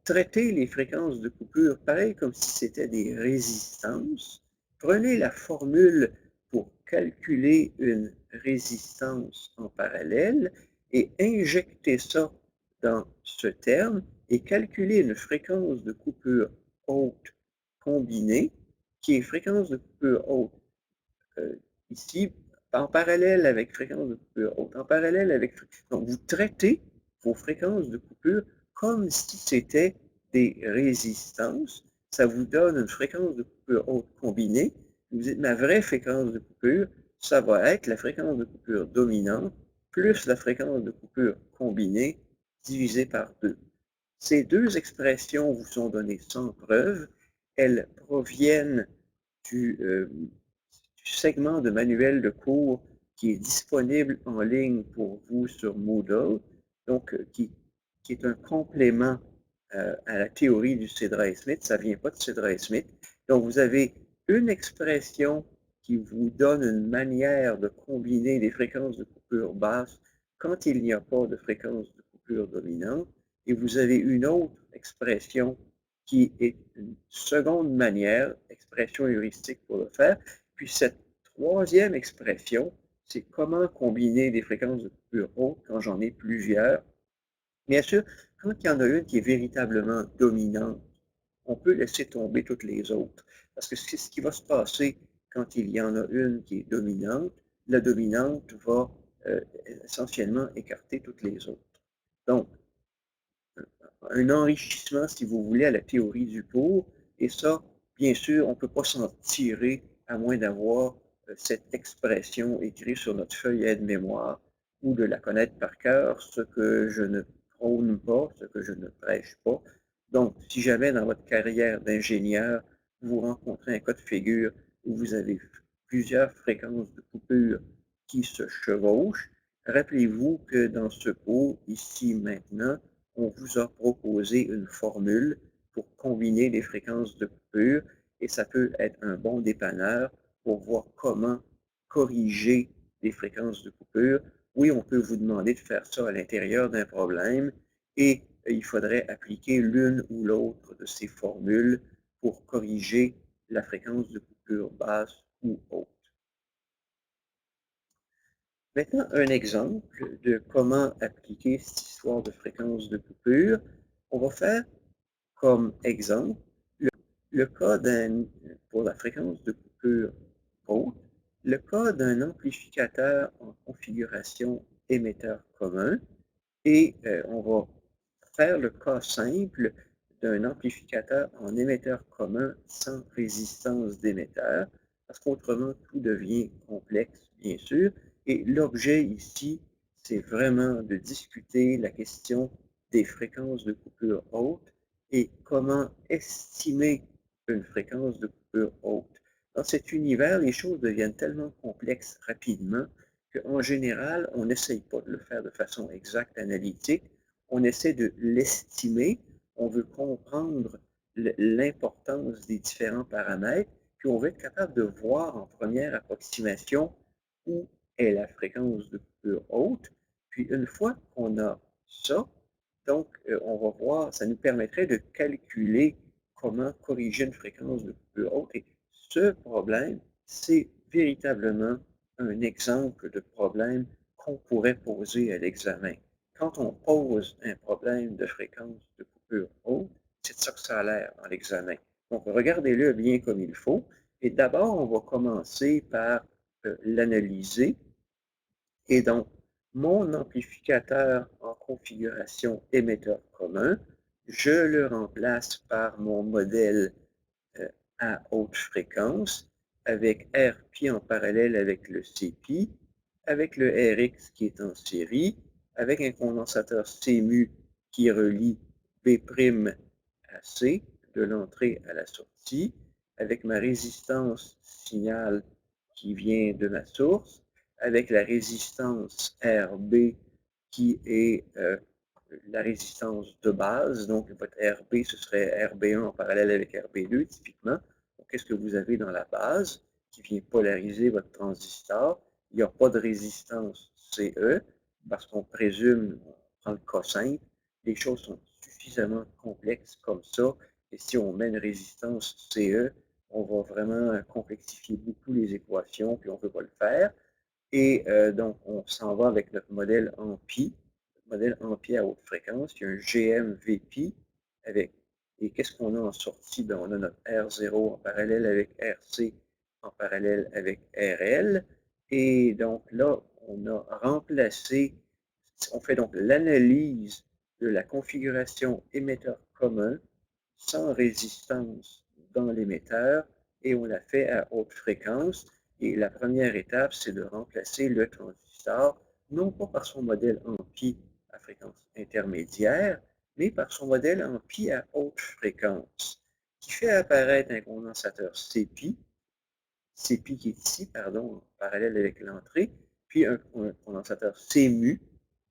traiter les fréquences de coupure pareil comme si c'était des résistances. Prenez la formule pour calculer une résistance en parallèle et injectez ça dans ce terme et calculez une fréquence de coupure haute combinée, qui est fréquence de coupure haute ici, en parallèle avec fréquence de coupure haute, en parallèle avec... Donc, vous traitez vos fréquences de coupure comme si c'était des résistances. Ça vous donne une fréquence de coupure haute combinée. Vous dites, ma vraie fréquence de coupure, ça va être la fréquence de coupure dominante plus la fréquence de coupure combinée divisée par 2. Ces deux expressions vous sont données sans preuve. Elles proviennent du segment de manuel de cours qui est disponible en ligne pour vous sur Moodle, donc qui est un complément à la théorie du Cedray-Smith. Ça ne vient pas de Cedray-Smith. Donc, vous avez une expression qui vous donne une manière de combiner des fréquences de coupure basse quand il n'y a pas de fréquence de coupure dominante, et vous avez une autre expression qui est une seconde manière, expression heuristique pour le faire. Puis cette troisième expression, c'est comment combiner des fréquences de coupure haute quand j'en ai plusieurs. Bien sûr, quand il y en a une qui est véritablement dominante, on peut laisser tomber toutes les autres. Parce que c'est ce qui va se passer quand il y en a une qui est dominante. La dominante va essentiellement écarter toutes les autres. Donc, un enrichissement, si vous voulez, à la théorie du pour. Et ça, bien sûr, on ne peut pas s'en tirer à moins d'avoir cette expression écrite sur notre feuille aide-mémoire ou de la connaître par cœur, ce que je ne prône pas, ce que je ne prêche pas. Donc, si jamais dans votre carrière d'ingénieur, vous rencontrez un cas de figure où vous avez plusieurs fréquences de coupure qui se chevauchent, rappelez-vous que dans ce cours, ici maintenant, on vous a proposé une formule pour combiner les fréquences de coupure et ça peut être un bon dépanneur pour voir comment corriger les fréquences de coupure. Oui, on peut vous demander de faire ça à l'intérieur d'un problème et il faudrait appliquer l'une ou l'autre de ces formules pour corriger la fréquence de coupure basse ou haute. Maintenant, un exemple de comment appliquer cette histoire de fréquence de coupure. On va faire comme exemple le cas pour la fréquence de coupure haute, le cas d'un amplificateur en configuration émetteur commun et on va faire le cas simple d'un amplificateur en émetteur commun sans résistance d'émetteur, parce qu'autrement tout devient complexe, bien sûr. Et l'objet ici, c'est vraiment de discuter la question des fréquences de coupure haute et comment estimer une fréquence de coupure haute. Dans cet univers, les choses deviennent tellement complexes rapidement qu'en général, on n'essaye pas de le faire de façon exacte, analytique. On essaie de l'estimer, on veut comprendre l'importance des différents paramètres, puis on veut être capable de voir en première approximation où est la fréquence de coupure haute. Puis une fois qu'on a ça, donc on va voir, ça nous permettrait de calculer comment corriger une fréquence de coupure haute. Et ce problème, c'est véritablement un exemple de problème qu'on pourrait poser à l'examen. Quand on pose un problème de fréquence de coupure haute, c'est de ça que ça a l'air dans l'examen. Donc, regardez-le bien comme il faut. Et d'abord, on va commencer par l'analyser. Et donc, mon amplificateur en configuration émetteur commun, je le remplace par mon modèle à haute fréquence avec RP en parallèle avec le CP, avec le RX qui est en série, avec un condensateur CMU qui relie B' à C, de l'entrée à la sortie, avec ma résistance signal qui vient de ma source, avec la résistance RB qui est la résistance de base. Donc, votre RB, ce serait RB1 en parallèle avec RB2, typiquement. Qu'est-ce que vous avez dans la base qui vient polariser votre transistor? Il n'y a pas de résistance CE parce qu'on présume, on prend le cas simple, les choses sont suffisamment complexes comme ça. Et si on met une résistance CE, on va vraiment complexifier beaucoup les équations, puis on ne peut pas le faire. Et donc, on s'en va avec notre modèle ampli, modèle ampli à haute fréquence. Il y a un GM-VP avec, et qu'est-ce qu'on a en sortie? Ben, on a notre R0 en parallèle avec RC, en parallèle avec RL. Et donc là, on a remplacé, on fait donc l'analyse de la configuration émetteur commun sans résistance dans l'émetteur et on l'a fait à haute fréquence. Et la première étape, c'est de remplacer le transistor, non pas par son modèle ampli à fréquence intermédiaire, mais par son modèle ampli à haute fréquence, qui fait apparaître un condensateur CPI, CPI qui est ici, pardon, en parallèle avec l'entrée, puis un condensateur CMU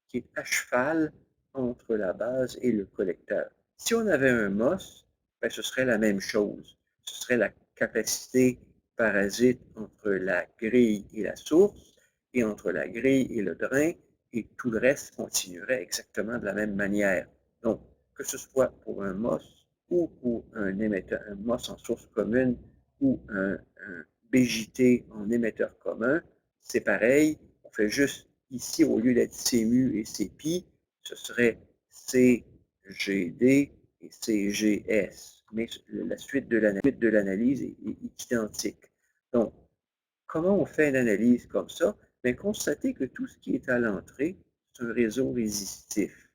qui est à cheval entre la base et le collecteur. Si on avait un MOS, ben, ce serait la même chose. Ce serait la capacité parasite entre la grille et la source, et entre la grille et le drain, et tout le reste continuerait exactement de la même manière. Donc, que ce soit pour un MOS ou pour un émetteur, un MOS en source commune ou un BJT en émetteur commun, c'est pareil. On fait juste ici, au lieu d'être CMU et CPI, ce serait CGD et CGS. Mais la suite de l'analyse est identique. Donc, comment on fait une analyse comme ça? Bien, constatez que tout ce qui est à l'entrée, c'est un réseau résistif.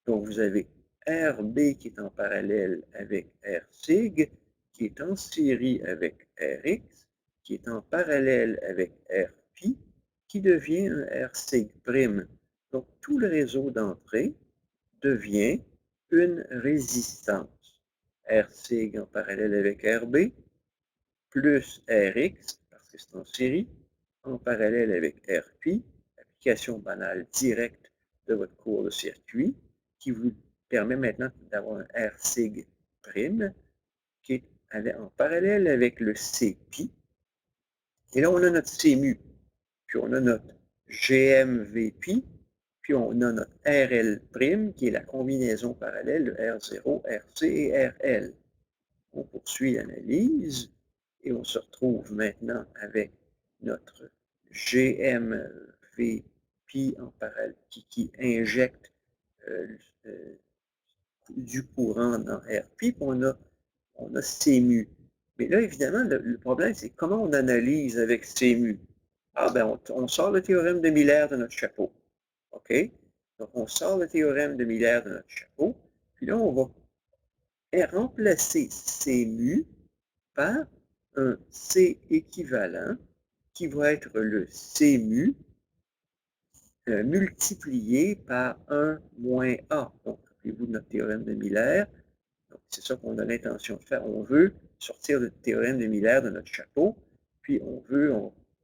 Donc, vous avez RB qui est en parallèle avec RSIG, qui est en série avec RX, qui est en parallèle avec RP, qui devient un RSIG'. Donc, tout le réseau d'entrée devient une résistance. RSIG en parallèle avec RB, plus Rx, parce que c'est en série, en parallèle avec RP, application banale directe de votre cours de circuit, qui vous permet maintenant d'avoir un RSIG', qui est en parallèle avec le CPI. Et là, on a notre CMU, puis on a notre GMVP, puis on a notre RL', qui est la combinaison parallèle de R0, RC et RL. On poursuit l'analyse et on se retrouve maintenant avec notre GMVP en parallèle qui injecte du courant dans RP, puis on a CMU. Mais là, évidemment, le problème, c'est comment on analyse avec CMU. Ah, ben, on sort le théorème de Miller de notre chapeau. OK? Donc, on sort le théorème de Miller de notre chapeau, puis là, on va remplacer CMU par un C équivalent qui va être le CMU multiplié par 1 moins A. Donc, rappelez-vous de notre théorème de Miller. C'est ça qu'on a l'intention de faire. On veut sortir le théorème de Miller de notre chapeau, puis on veut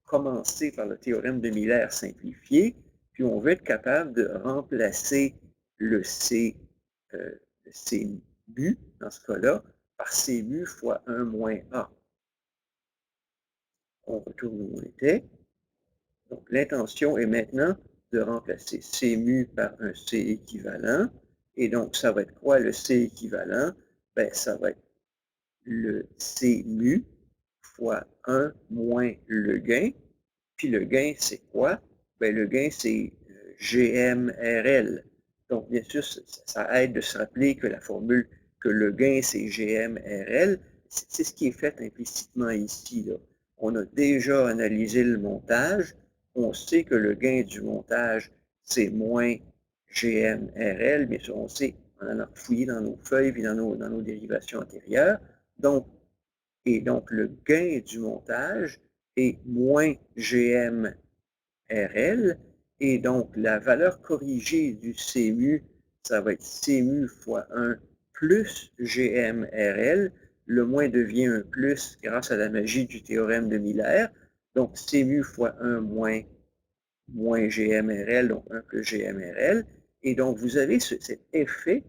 commencer par le théorème de Miller simplifié, puis on veut être capable de remplacer le C mu, dans ce cas-là, par C mu fois 1 moins A. On retourne où on était. Donc, l'intention est maintenant de remplacer C mu par un C équivalent. Et donc, ça va être quoi le C équivalent? Ben, ça va être le C mu fois 1 moins le gain. Puis le gain, c'est quoi? Ben, le gain, c'est GMRL. Donc, bien sûr, ça aide de se rappeler que la formule, que le gain, c'est GMRL. C'est ce qui est fait implicitement ici, là. On a déjà analysé le montage. On sait que le gain du montage, c'est moins GMRL. Bien sûr, on sait, en allant fouiller dans nos feuilles et dans nos dérivations antérieures. Donc, et donc, le gain du montage est moins GMRL. Et donc, la valeur corrigée du CMU, ça va être CMU fois 1 plus GMRL. Le moins devient un plus grâce à la magie du théorème de Miller. Donc, CMU fois 1 moins GMRL, donc 1 plus GMRL. Et donc, vous avez cet effet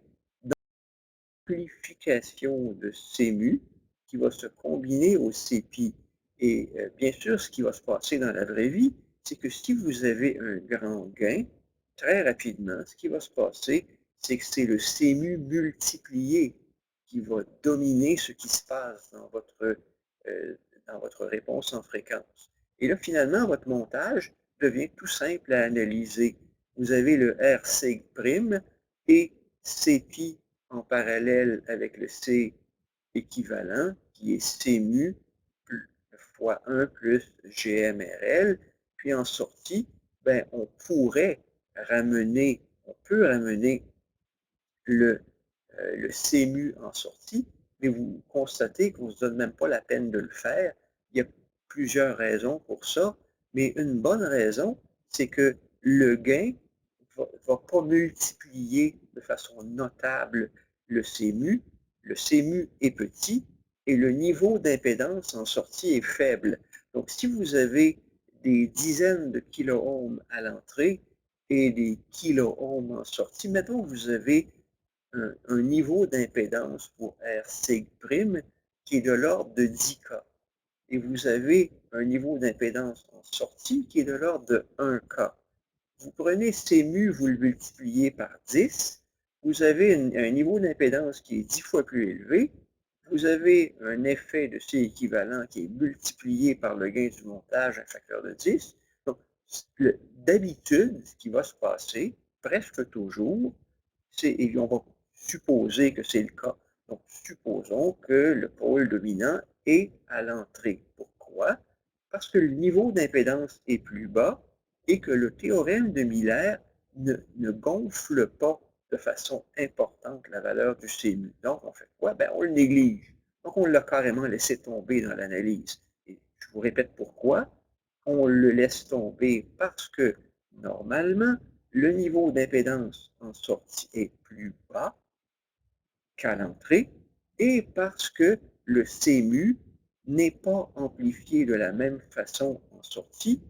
d'amplification de CMU qui va se combiner au CPI. Et bien sûr, ce qui va se passer dans la vraie vie, c'est que si vous avez un grand gain, très rapidement, ce qui va se passer, c'est que c'est le CMU multiplié qui va dominer ce qui se passe dans votre réponse en fréquence. Et là, finalement, votre montage devient tout simple à analyser. Vous avez le R sig' et CPI en parallèle avec le C équivalent, qui est CMU fois 1 plus GMRL. Puis en sortie, ben, on peut ramener le, le CMU en sortie, mais vous constatez qu'on ne se donne même pas la peine de le faire. Il y a plusieurs raisons pour ça, mais une bonne raison, c'est que le gain ne va pas multiplier de façon notable le CMU. Le CMU est petit et le niveau d'impédance en sortie est faible. Donc, si vous avez des dizaines de kiloohms à l'entrée et des kiloohms en sortie, mettons que vous avez un niveau d'impédance pour R sig' qui est de l'ordre de 10K. Et vous avez un niveau d'impédance en sortie qui est de l'ordre de 1K. Vous prenez CMU, vous le multipliez par 10, vous avez un niveau d'impédance qui est 10 fois plus élevé, vous avez un effet de C équivalent qui est multiplié par le gain du montage à facteur de 10. Donc, d'habitude, ce qui va se passer, presque toujours, et on va supposer que c'est le cas. Donc, supposons que le pôle dominant est à l'entrée. Pourquoi? Parce que le niveau d'impédance est plus bas et que le théorème de Miller ne gonfle pas de façon importante la valeur du CMU. Donc, on fait quoi? Ben, on le néglige. Donc, on l'a carrément laissé tomber dans l'analyse. Et je vous répète pourquoi. On le laisse tomber parce que, normalement, le niveau d'impédance en sortie est plus bas qu'à l'entrée et parce que le CMU n'est pas amplifié de la même façon en sortie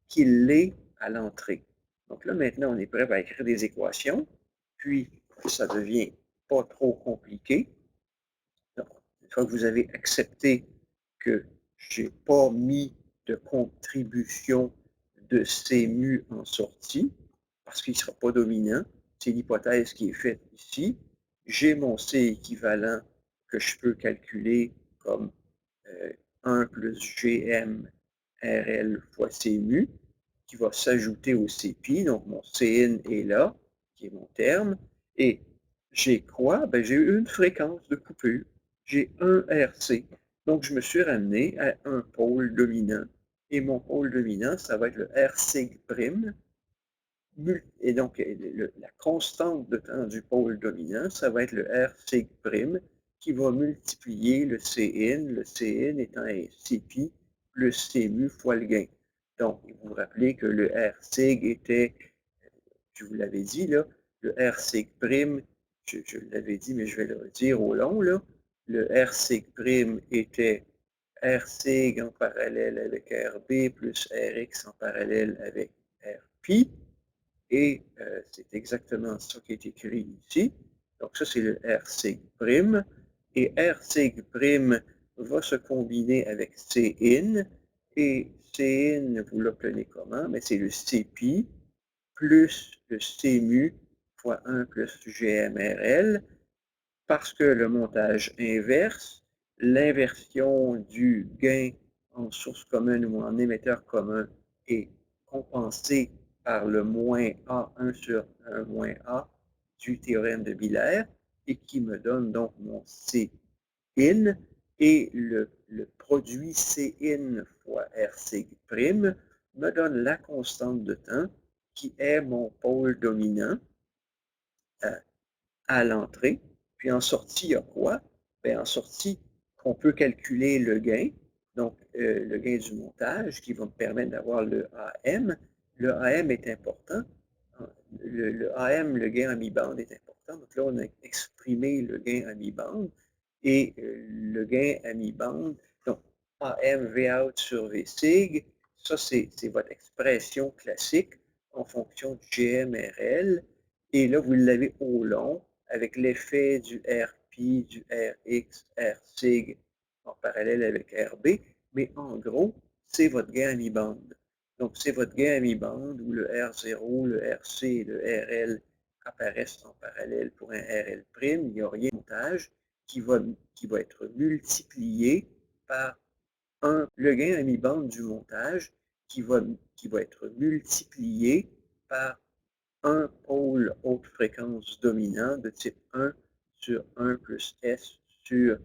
qu'il l'est à l'entrée. Donc là, maintenant, on est prêt à écrire des équations, puis ça devient pas trop compliqué. Donc, une fois que vous avez accepté que je n'ai pas mis de contribution de CMU en sortie, parce qu'il ne sera pas dominant, c'est l'hypothèse qui est faite ici. J'ai mon C équivalent que je peux calculer comme 1 plus GM RL fois CMU, qui va s'ajouter au CPI. Donc, mon Cin est là, qui est mon terme. Et j'ai quoi? Ben, j'ai une fréquence de coupure. J'ai un RC. Donc, je me suis ramené à un pôle dominant. Et mon pôle dominant, ça va être le R sig'. Et donc, la constante de temps du pôle dominant, ça va être le R sig' qui va multiplier le Cin étant un Cpi plus Cmu fois le gain. Donc, vous vous rappelez que le R sig était, je vous l'avais dit, là, le R sig', je l'avais dit, mais je vais le redire au long, là, le R sig' était R sig en parallèle avec RB plus Rx en parallèle avec Rpi. Et c'est exactement ça qui est écrit ici. Donc ça, c'est le R sig'. Et R sig' va se combiner avec Cin. Et Cin, vous l'obtenez comment? Mais c'est le Cpi plus le Cmu fois 1 plus GMRL. Parce que le montage inverse, l'inversion du gain en source commune ou en émetteur commun est compensée par le moins A1 sur 1 moins A du théorème de Miller et qui me donne donc mon Cin et le produit Cin fois R sig prime me donne la constante de temps qui est mon pôle dominant à l'entrée. Puis en sortie, il y a quoi? Bien, en sortie, on peut calculer le gain, donc le gain du montage qui va me permettre d'avoir le AM. Le AM est important. Le AM, le gain à mi-bande est important. Donc là, on a exprimé le gain à mi-bande et le gain à mi-bande. Donc, AM V out sur V sig, ça c'est votre expression classique en fonction du GMRL. Et là, vous l'avez au long avec l'effet du RP, du RX, RSig en parallèle avec RB. Mais en gros, c'est votre gain à mi-bande. Donc, c'est votre gain à mi-bande où le R0, le RC et le RL apparaissent en parallèle pour un RL'. Il n'y a rien de montage qui va être multiplié par le gain à mi-bande du montage qui va être multiplié par un pôle haute fréquence dominant de type 1 sur 1 plus S sur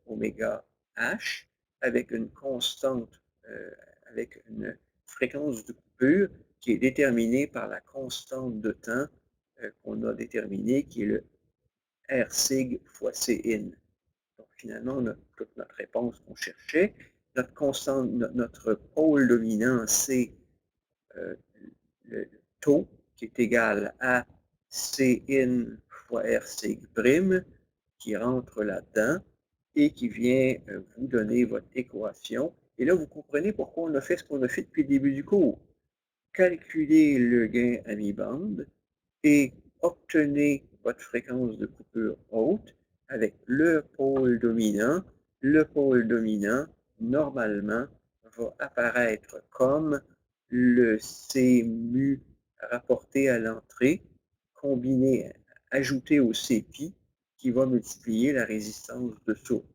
oméga H avec une constante, avec une fréquence de coupure qui est déterminée par la constante de temps qu'on a déterminée, qui est le R sig fois Cin. Donc finalement, on a toute notre réponse qu'on cherchait. Notre constante, notre pôle dominant, c'est le taux qui est égal à Cin fois R sig prime qui rentre là-dedans et qui vient vous donner votre équation. Et là, vous comprenez pourquoi on a fait ce qu'on a fait depuis le début du cours. Calculez le gain à mi-bande et obtenez votre fréquence de coupure haute avec le pôle dominant. Le pôle dominant, normalement, va apparaître comme le C mu rapporté à l'entrée, combiné, ajouté au Cpi, qui va multiplier la résistance de source.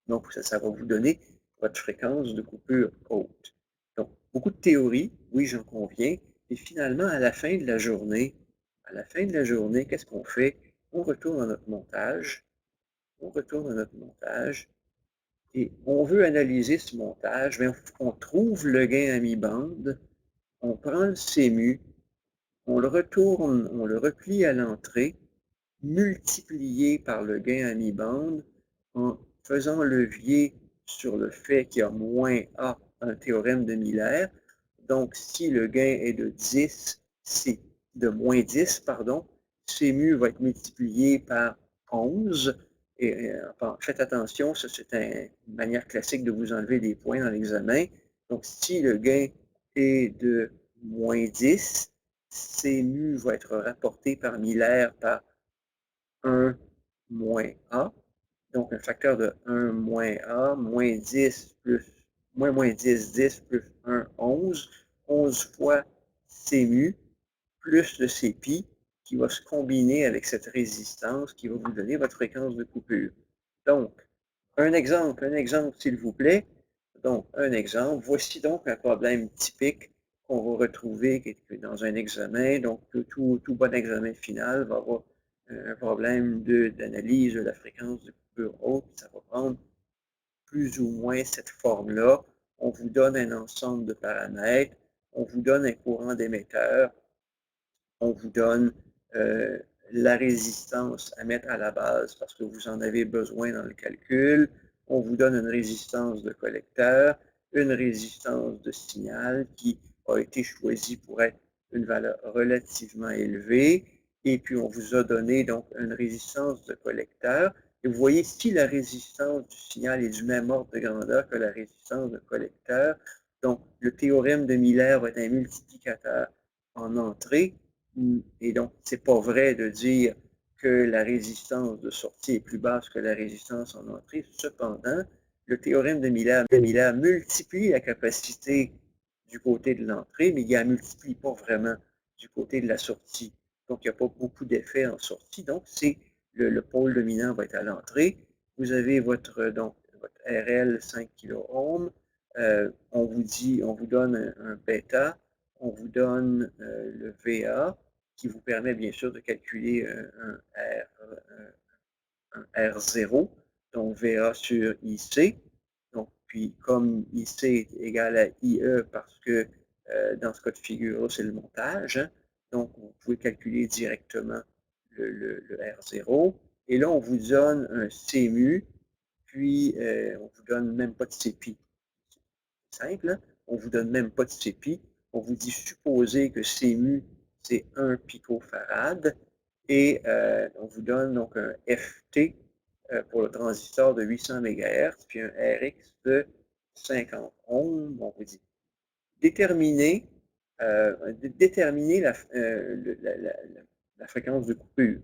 Donc, ça va vous donner votre fréquence de coupure haute. Donc, beaucoup de théories, oui, j'en conviens, et finalement, à la fin de la journée, qu'est-ce qu'on fait? On retourne à notre montage, et on veut analyser ce montage, mais on trouve le gain à mi-bande, on prend le CMU, on le retourne, on le replie à l'entrée, multiplié par le gain à mi-bande en faisant levier sur le fait qu'il y a moins A, un théorème de Miller. Donc, si le gain est de 10, c'est de moins 10, pardon, C mu va être multiplié par 11. Et faites attention, ça c'est une manière classique de vous enlever des points dans l'examen. Donc, si le gain est de moins 10, C mu va être rapporté par Miller par 1 moins A. Donc, un facteur de 1 moins A, moins 10 plus, moins 10, 10 plus 1, 11. 11 fois C mu plus le Cpi qui va se combiner avec cette résistance qui va vous donner votre fréquence de coupure. Donc, un exemple s'il vous plaît. Donc, un exemple. Voici donc un problème typique qu'on va retrouver dans un examen. Donc, tout bon examen final va avoir un problème d'analyse de la fréquence de coupure haute. Ça va prendre plus ou moins cette forme-là. On vous donne un ensemble de paramètres. On vous donne un courant d'émetteur. On vous donne la résistance à mettre à la base parce que vous en avez besoin dans le calcul. On vous donne une résistance de collecteur, une résistance de signal qui a été choisie pour être une valeur relativement élevée. Et puis, on vous a donné donc une résistance de collecteur. Et vous voyez, si la résistance du signal est du même ordre de grandeur que la résistance de collecteur, donc le théorème de Miller va être un multiplicateur en entrée. Et donc, c'est pas vrai de dire que la résistance de sortie est plus basse que la résistance en entrée. Cependant, le théorème de Miller multiplie la capacité du côté de l'entrée, mais il ne la multiplie pas vraiment du côté de la sortie. Donc, il n'y a pas beaucoup d'effets en sortie. Donc, c'est le pôle dominant va être à l'entrée. Vous avez votre RL 5 kΩ. On vous donne un bêta. on vous donne le VA, qui vous permet bien sûr de calculer un R0, donc VA sur IC. Donc, puis comme IC est égal à IE parce que dans ce cas de figure, c'est le montage, hein, donc vous pouvez calculer directement le R0. Et là, on vous donne un CMU, puis on ne vous donne même pas de CPI. C'est simple, hein? On ne vous donne même pas de CPI. On vous dit supposer que CMU, c'est 1 picofarad, et on vous donne donc un FT pour le transistor de 800 MHz, puis un RX de 50 ohms. On vous dit déterminer, déterminer la fréquence de coupure.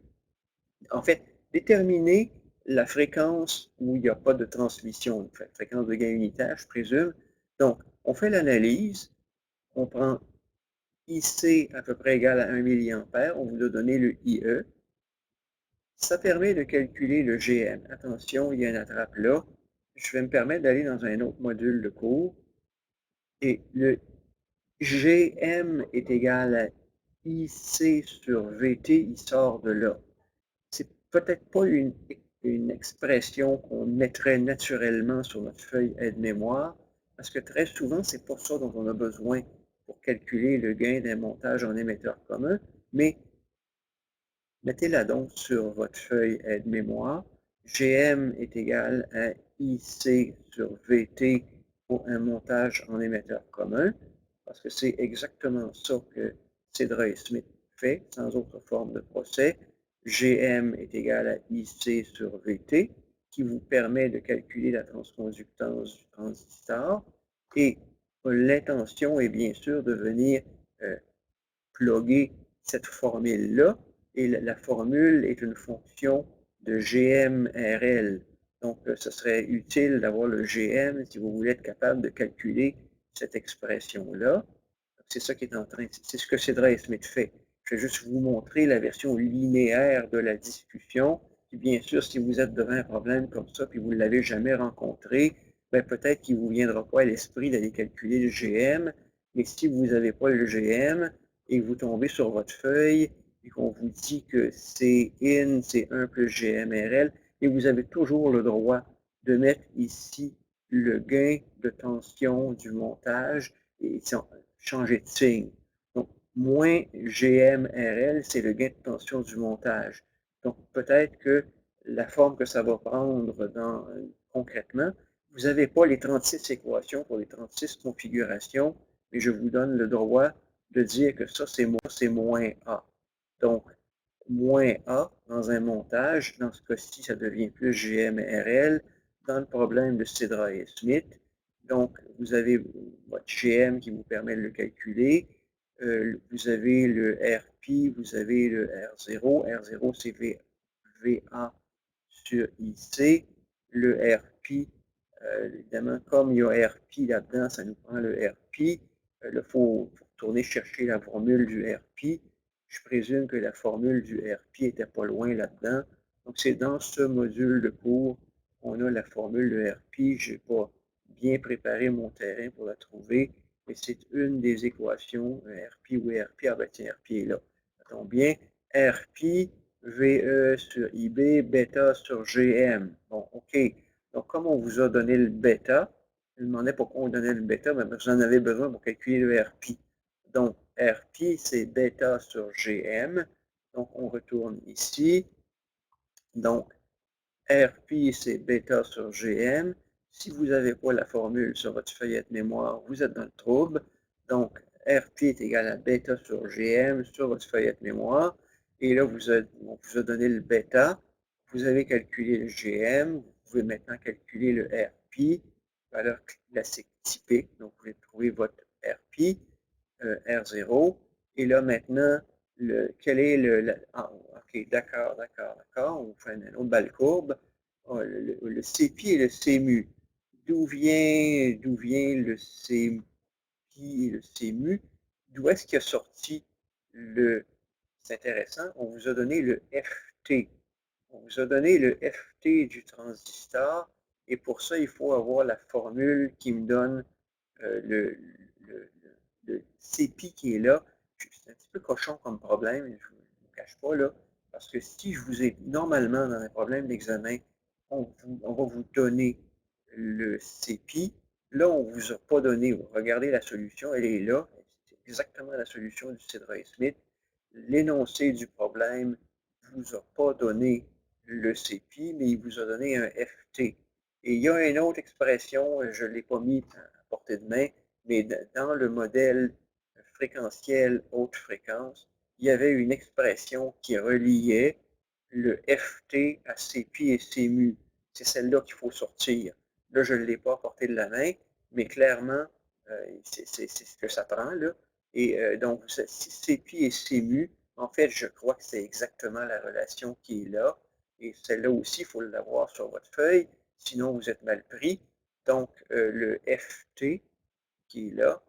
En fait, déterminer la fréquence où il n'y a pas de transmission, fréquence de gain unitaire, je présume. Donc, on fait l'analyse, on prend IC à peu près égal à 1 mA, on vous a donné le IE. Ça permet de calculer le GM. Attention, il y a une attrape là. Je vais me permettre d'aller dans un autre module de cours. Et le GM est égal à IC sur VT, il sort de là. C'est peut-être pas une expression qu'on mettrait naturellement sur notre feuille aide-mémoire, parce que très souvent, c'est pas ça dont on a besoin pour calculer le gain d'un montage en émetteur commun, mais mettez-la donc sur votre feuille aide-mémoire. GM est égal à IC sur VT pour un montage en émetteur commun, parce que c'est exactement ça que Cedra et Smith fait, sans autre forme de procès. GM est égal à IC sur VT, qui vous permet de calculer la transconductance du transistor. Et l'intention est bien sûr de venir plugger cette formule-là. Et la formule est une fonction de GMRL. Donc, ce serait utile d'avoir le GM si vous voulez être capable de calculer cette expression-là. C'est ça qui est en train, c'est ce que Cedra et Smith fait. Je vais juste vous montrer la version linéaire de la discussion. Puis bien sûr, si vous êtes devant un problème comme ça, puis vous ne l'avez jamais rencontré, ben peut-être qu'il ne vous viendra pas à l'esprit d'aller calculer le GM. Mais si vous n'avez pas le GM et que vous tombez sur votre feuille et qu'on vous dit que c'est in, c'est 1 plus GMRL, et vous avez toujours le droit de mettre ici le gain de tension du montage et changer de signe. Donc, moins GMRL, c'est le gain de tension du montage. Donc, peut-être que la forme que ça va prendre concrètement, vous n'avez pas les 36 équations pour les 36 configurations, mais je vous donne le droit de dire que ça, c'est moins A. Donc, moins A dans un montage, dans ce cas-ci, ça devient plus GMRL. Dans le problème de Cedra et Smith, donc, vous avez votre GM qui vous permet de le calculer. Vous avez le RP, vous avez le R0. R0, c'est VA sur IC. Le RP, évidemment, comme il y a RP là-dedans, ça nous prend le RP. Il faut retourner chercher la formule du RP. Je présume que la formule du RP n'était pas loin là-dedans. Donc, c'est dans ce module de cours qu'on a la formule de RP. Je n'ai pas bien préparé mon terrain pour la trouver, mais c'est une des équations, RP ou RP. Ah ben tiens, RP est là. Ça tombe bien. RP, VE sur IB, bêta sur GM. Bon, OK. Donc, comme on vous a donné le bêta, je me demandais pourquoi on donnait le bêta, mais vous en avez besoin pour calculer le RP. Donc, RP, c'est bêta sur GM. Donc, on retourne ici. Donc, RP, c'est bêta sur GM. Si vous n'avez pas la formule sur votre feuillette mémoire, vous êtes dans le trouble. Donc, RP est égal à bêta sur GM sur votre feuillette mémoire. Et là, on vous a donné le bêta. Vous avez calculé le GM. Vous pouvez maintenant calculer le RP, valeur classique typique. Donc, vous pouvez trouver votre RP, R0. Et là, maintenant, quel est OK, d'accord. On fait une autre balle courbe. Le CPI et le CMU. D'où vient le CPI et le CMU? D'où est-ce qu'il a sorti le... C'est intéressant, on vous a donné le FT. On vous a donné le FT du transistor, et pour ça, il faut avoir la formule qui me donne le le CPI qui est là, c'est un petit peu cochon comme problème, je ne vous cache pas, là, parce que si je vous ai, normalement, dans un problème d'examen, on va vous donner le CPI, là, on ne vous a pas donné, regardez la solution, elle est là, c'est exactement la solution du Sidra et Smith. L'énoncé du problème ne vous a pas donné le CPI, mais il vous a donné un FT. Et il y a une autre expression, je ne l'ai pas mis à portée de main, mais dans le modèle fréquentiel haute fréquence, il y avait une expression qui reliait le FT à CPI et CMU. C'est celle-là qu'il faut sortir. Là, je ne l'ai pas à portée de la main, mais clairement, c'est ce que ça prend, là. Et donc, CPI et CMU, en fait, je crois que c'est exactement la relation qui est là. Et celle-là aussi, il faut l'avoir sur votre feuille, sinon vous êtes mal pris. Donc, le FT qui est là,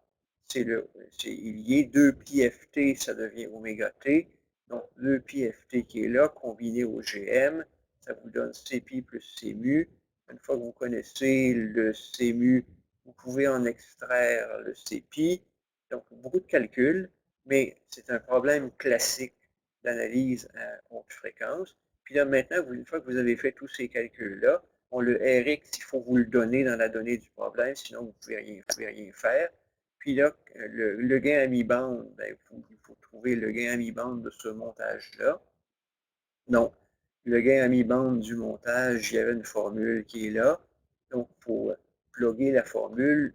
il y a 2 pi FT, ça devient oméga T. Donc, 2 pi FT qui est là, combiné au GM, ça vous donne CPI plus CMU. Une fois que vous connaissez le CMU, vous pouvez en extraire le CPI. Donc, beaucoup de calculs, mais c'est un problème classique d'analyse à haute fréquence. Puis là, maintenant, une fois que vous avez fait tous ces calculs-là, le Rx, il faut vous le donner dans la donnée du problème, sinon vous ne pouvez rien faire. Puis là, le gain à mi-bande, ben, il faut trouver le gain à mi-bande de ce montage-là. Donc, le gain à mi-bande du montage, il y avait une formule qui est là. Donc, il faut plugger la formule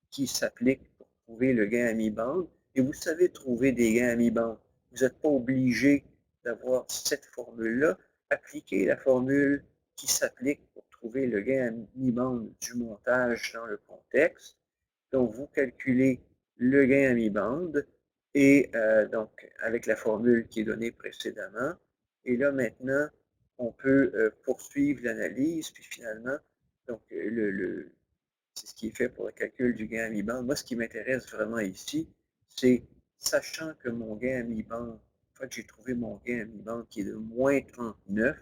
qui s'applique pour trouver le gain à mi-bande. Et vous savez trouver des gains à mi-bande. Vous n'êtes pas obligé d'avoir cette formule-là. Appliquez la formule qui s'applique pour trouver le gain à mi-bande du montage dans le contexte. Donc, vous calculez le gain à mi-bande et donc avec la formule qui est donnée précédemment. Et là, maintenant, on peut poursuivre l'analyse, puis finalement, donc c'est ce qui est fait pour le calcul du gain à mi-bande. Moi, ce qui m'intéresse vraiment ici, c'est sachant que mon gain à mi-bande, en fait, j'ai trouvé mon gain à mi-bande qui est de moins 39,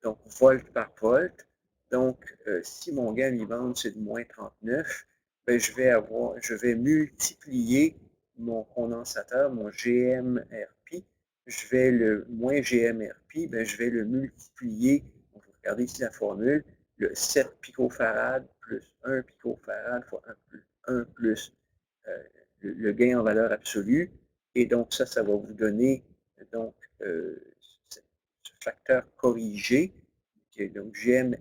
donc volt par volt. Donc, si mon gain à mi-bande, c'est de moins 39, ben, je vais multiplier mon condensateur, mon GMRP, je vais le moins GMRP, ben, je vais le multiplier, donc, vous regardez ici la formule, le 7 picofarad plus 1 picofarad fois 1 plus le gain en valeur absolue. Et donc, ça va vous donner donc, ce facteur corrigé, qui est donc GM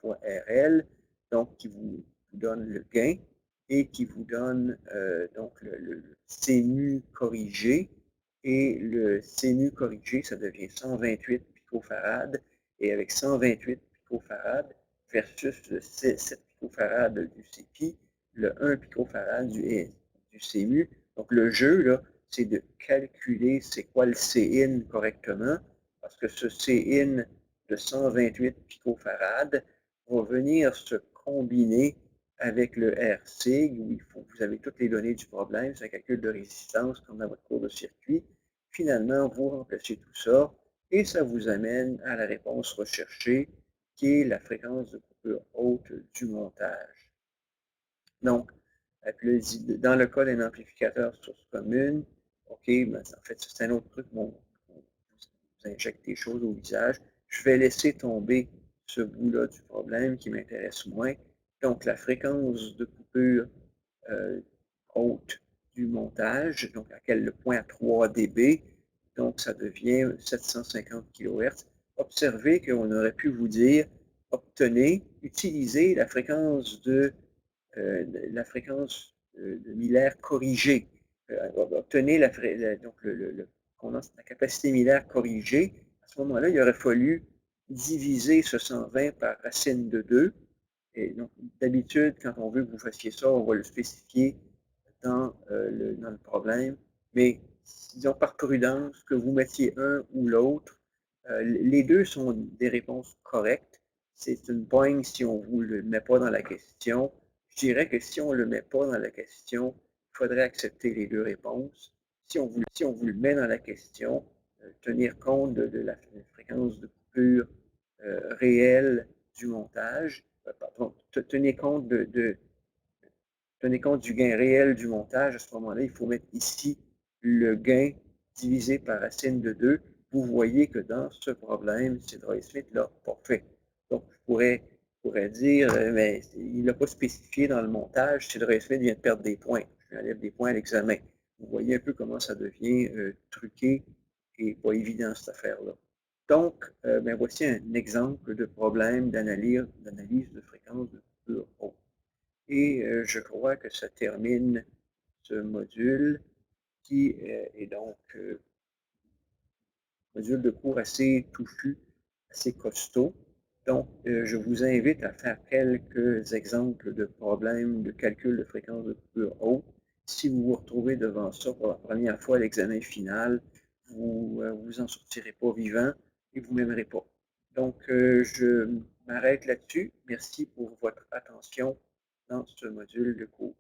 fois RL, donc qui vous donne le gain et qui vous donne donc le CNU corrigé. Et le CNU corrigé, ça devient 128 picofarad. Et avec 128 picofarad versus le 7 picofarad du CPI, le 1 picofarad du CMU. Donc le jeu, là, c'est de calculer c'est quoi le C-in correctement, parce que ce C-in de 128 picofarad va venir se combiner avec le R-sig, où vous avez toutes les données du problème, c'est un calcul de résistance comme dans votre cours de circuit. Finalement, vous remplacez tout ça et ça vous amène à la réponse recherchée, qui est la fréquence de coupure haute du montage. Donc, dans le cas d'un amplificateur source commune, OK, ben, en fait, c'est un autre truc, bon, vous injectez des choses au visage. Je vais laisser tomber ce bout-là du problème qui m'intéresse moins. Donc, la fréquence de coupure haute du montage, donc à quel point à 3 dB, donc ça devient 750 kHz. Observez qu'on aurait pu vous dire, utilisez la fréquence de millaire corrigée. Obtenez donc la capacité millaire corrigée. À ce moment-là, il aurait fallu diviser ce 120 par racine de 2. Et donc, d'habitude, quand on veut que vous fassiez ça, on va le spécifier dans le problème. Mais disons par prudence, que vous mettiez un ou l'autre, les deux sont des réponses correctes. C'est une poigne si on ne vous le met pas dans la question. Je dirais que si on ne le met pas dans la question, il faudrait accepter les deux réponses. Si on vous le met dans la question, tenir compte de la fréquence de coupure réelle du montage, pardon, tenir compte tenez compte du gain réel du montage. À ce moment-là, il faut mettre ici le gain divisé par racine de 2. Vous voyez que dans ce problème, Cedroy Smith l'a pas fait. Donc, je pourrais dire, mais il n'a pas spécifié dans le montage, Cedroy Smith vient de perdre des points. Je lui enlève des points à l'examen. Vous voyez un peu comment ça devient truqué et pas évident cette affaire-là. Donc, ben voici un exemple de problème d'analyse de fréquence de coupure haute. Et je crois que ça termine ce module qui est donc module de cours assez touffu, assez costaud. Donc, je vous invite à faire quelques exemples de problèmes de calcul de fréquence de coupure haute. Si vous vous retrouvez devant ça pour la première fois à l'examen final, vous vous en sortirez pas vivant et vous m'aimerez pas. Donc, je m'arrête là-dessus. Merci pour votre attention dans ce module de cours.